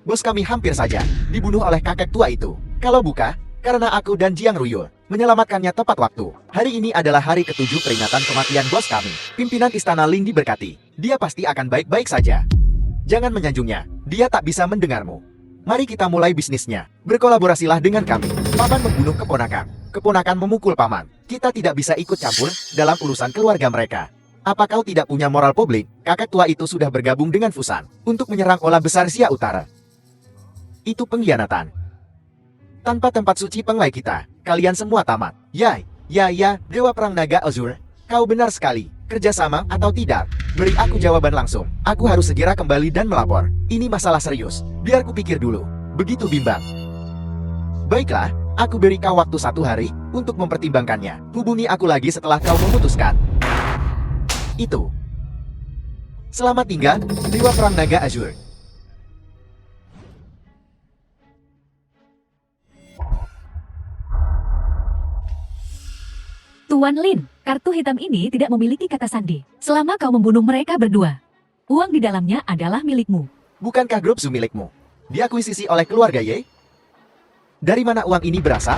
Bos kami hampir saja dibunuh oleh kakek tua itu. Kalau bukan, karena aku dan Jiang Ruyo menyelamatkannya tepat waktu. Hari ini adalah hari ke-7 peringatan kematian bos kami. Pimpinan Istana Ling diberkati. Dia pasti akan baik-baik saja. Jangan menyanjungnya. Dia tak bisa mendengarmu. Mari kita mulai bisnisnya. Berkolaborasilah dengan kami. Paman membunuh keponakan. Keponakan memukul paman. Kita tidak bisa ikut campur dalam urusan keluarga mereka. Apa kau tidak punya moral publik? Kakek tua itu sudah bergabung dengan Fusan untuk menyerang Ola Besar Xia Utara. Itu pengkhianatan. Tanpa tempat suci Penglai kita, kalian semua tamat. Ya, Dewa Perang Naga Azure. Kau benar sekali. Kerjasama atau tidak? Beri aku jawaban langsung. Aku harus segera kembali dan melapor. Ini masalah serius. Biar ku pikir dulu. Begitu bimbang. Baiklah, aku beri kau waktu 1 hari untuk mempertimbangkannya. Hubungi aku lagi setelah kau memutuskan. Itu. Selamat tinggal, Dewa Perang Naga Azure. Tuan Lin, kartu hitam ini tidak memiliki kata sandi. Selama kau membunuh mereka berdua, uang di dalamnya adalah milikmu. Bukankah grup Zu milikmu? Diakuisisi oleh keluarga Ye? Dari mana uang ini berasal?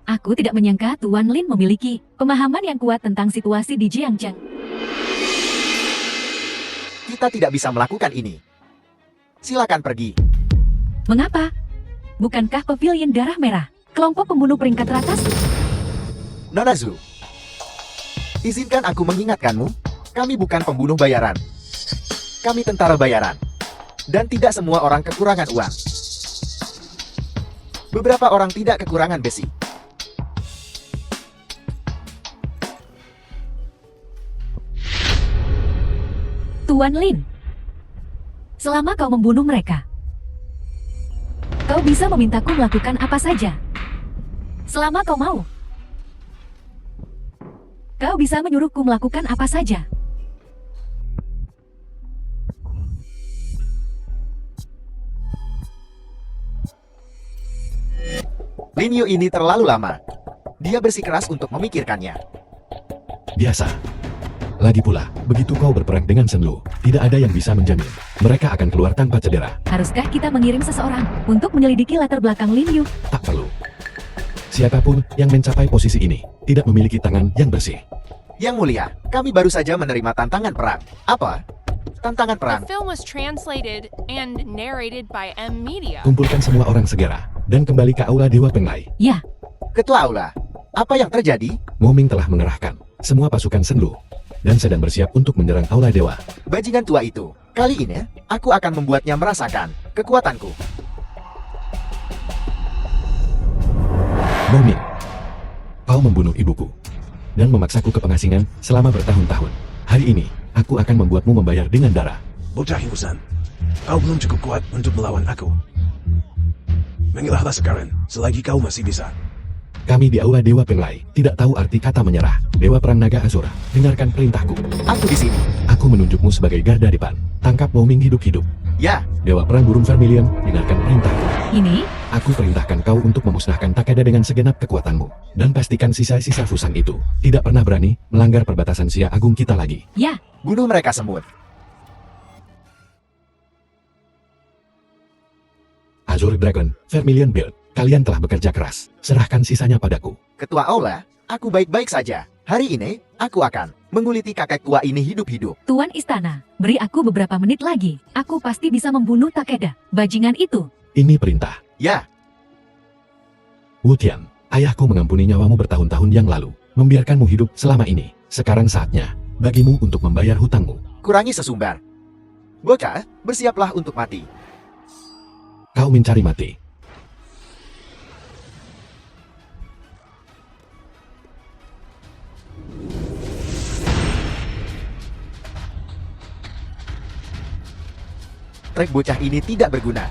Aku tidak menyangka Tuan Lin memiliki pemahaman yang kuat tentang situasi di Jiangcheng. Kita tidak bisa melakukan ini. Silakan pergi. Mengapa? Bukankah Pavilion Darah Merah kelompok pembunuh peringkat teratas? Nona Zu, izinkan aku mengingatkanmu, kami bukan pembunuh bayaran. Kami tentara bayaran. Dan tidak semua orang kekurangan uang. Beberapa orang tidak kekurangan besi. Tuan Lin, selama kau membunuh mereka, kau bisa memintaku melakukan apa saja. Selama kau mau. Kau bisa menyuruhku melakukan apa saja. Lin Yu ini terlalu lama. Dia bersikeras untuk memikirkannya. Biasa. Lagi pula, begitu kau berperang dengan Senlu, tidak ada yang bisa menjamin mereka akan keluar tanpa cedera. Haruskah kita mengirim seseorang untuk menyelidiki latar belakang Lin Yu? Tak perlu. Siapapun yang mencapai posisi ini tidak memiliki tangan yang bersih. Yang mulia, kami baru saja menerima tantangan perang. Apa? Tantangan perang. The film was translated and narrated by M Media. Kumpulkan semua orang segera dan kembali ke aula Dewa Penglai. Ya, Ketua Aula, apa yang terjadi? Moming telah mengerahkan semua pasukan Senlu dan sedang bersiap untuk menyerang aula Dewa. Bajingan tua itu. Kali ini, aku akan membuatnya merasakan kekuatanku. Moming, kau membunuh ibuku dan memaksaku ke pengasingan selama bertahun-tahun. Hari ini, aku akan membuatmu membayar dengan darah. Bocah ingusan, kau belum cukup kuat untuk melawan aku. Menyerahlah sekarang, selagi kau masih bisa. Kami di aula Dewa Penglai tidak tahu arti kata menyerah. Dewa Perang Naga Asura, dengarkan perintahku. Aku di sini. Aku menunjukmu sebagai garda depan. Tangkap Moming hidup-hidup. Ya, Dewa Perang Burung Vermilion, dengarkan perintahku. ini Aku perintahkan kau untuk memusnahkan Takeda dengan segenap kekuatanmu. Dan pastikan sisa-sisa Fusang itu tidak pernah berani melanggar perbatasan Sia Agung kita lagi. ya, bunuh mereka semut. Azure Dragon, Vermilion Build, kalian telah bekerja keras. Serahkan sisanya padaku. Ketua Aula, aku baik-baik saja. Hari ini, aku akan menguliti kakek tua ini hidup-hidup. Tuan Istana, beri aku beberapa menit lagi. Aku pasti bisa membunuh Takeda, bajingan itu. Ini perintah. Ya, Wu Tian, ayahku mengampuni nyawamu bertahun-tahun yang lalu. Membiarkanmu hidup selama ini. Sekarang saatnya bagimu untuk membayar hutangmu. kurangi sesumbar. Bocah, bersiaplah untuk mati. Kau mencari mati. Trek bocah ini tidak berguna.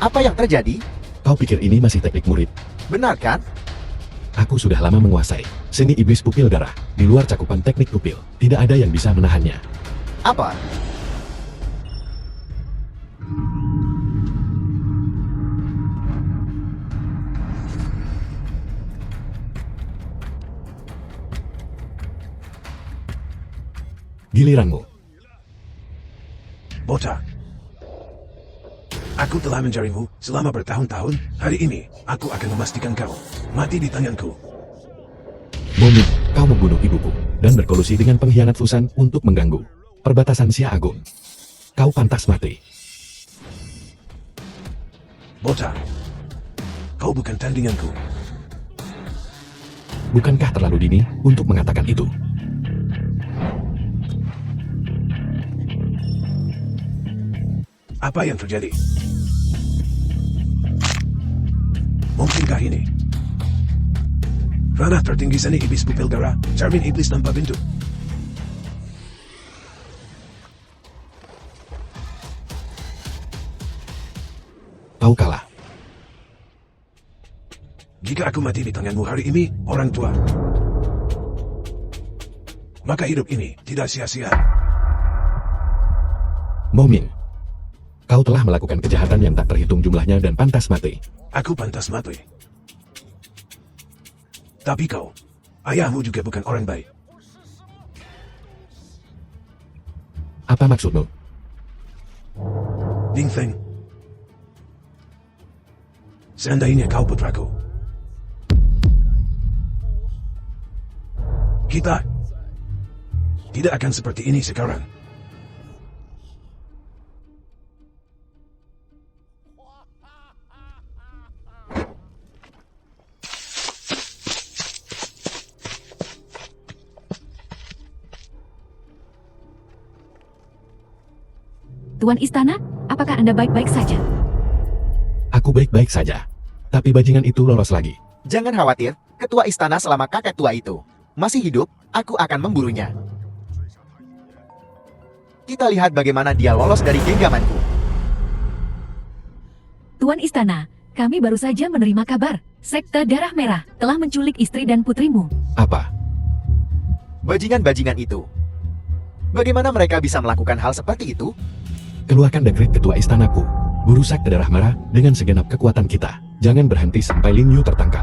Apa yang terjadi? Kau pikir ini masih teknik murid? Benar kan? Aku sudah lama menguasai seni iblis pupil darah. Di luar cakupan teknik pupil, tidak ada yang bisa menahannya. Apa? Giliranmu. Bocah, aku telah mencarimu selama bertahun-tahun. Hari ini, aku akan memastikan kau mati di tanganku. Moming, kau membunuh ibuku dan berkolusi dengan pengkhianat Fusan untuk mengganggu perbatasan Sia Agung. Kau pantas mati. Bocah, kau bukan tandinganku. Bukankah terlalu dini untuk mengatakan itu? Apa yang terjadi? Mungkinkah ini ranah tertinggi seni iblis pupil darah, cermin iblis tanpa bentuk? Kau kalah. Jika aku mati di tanganmu hari ini, orang tua, maka hidup ini tidak sia-sia. Moming, kau telah melakukan kejahatan yang tak terhitung jumlahnya dan pantas mati. Aku pantas mati. Tapi kau, ayahmu juga bukan orang baik. Apa maksudmu? Ding Feng, seandainya kau putraku, kita tidak akan seperti ini sekarang. Tuan Istana, apakah Anda baik-baik saja? Aku baik-baik saja. Tapi bajingan itu lolos lagi. Jangan khawatir, ketua istana selama kakek tua itu masih hidup, aku akan memburunya. Kita lihat bagaimana dia lolos dari genggamanku. Tuan Istana, kami baru saja menerima kabar. Sekte Darah Merah telah menculik istri dan putrimu. Apa? Bajingan-bajingan itu. Bagaimana mereka bisa melakukan hal seperti itu? Keluarkan dekret ketua istanaku. Guru Sekte Darah Merah dengan segenap kekuatan kita. Jangan berhenti sampai Lin Yu tertangkap.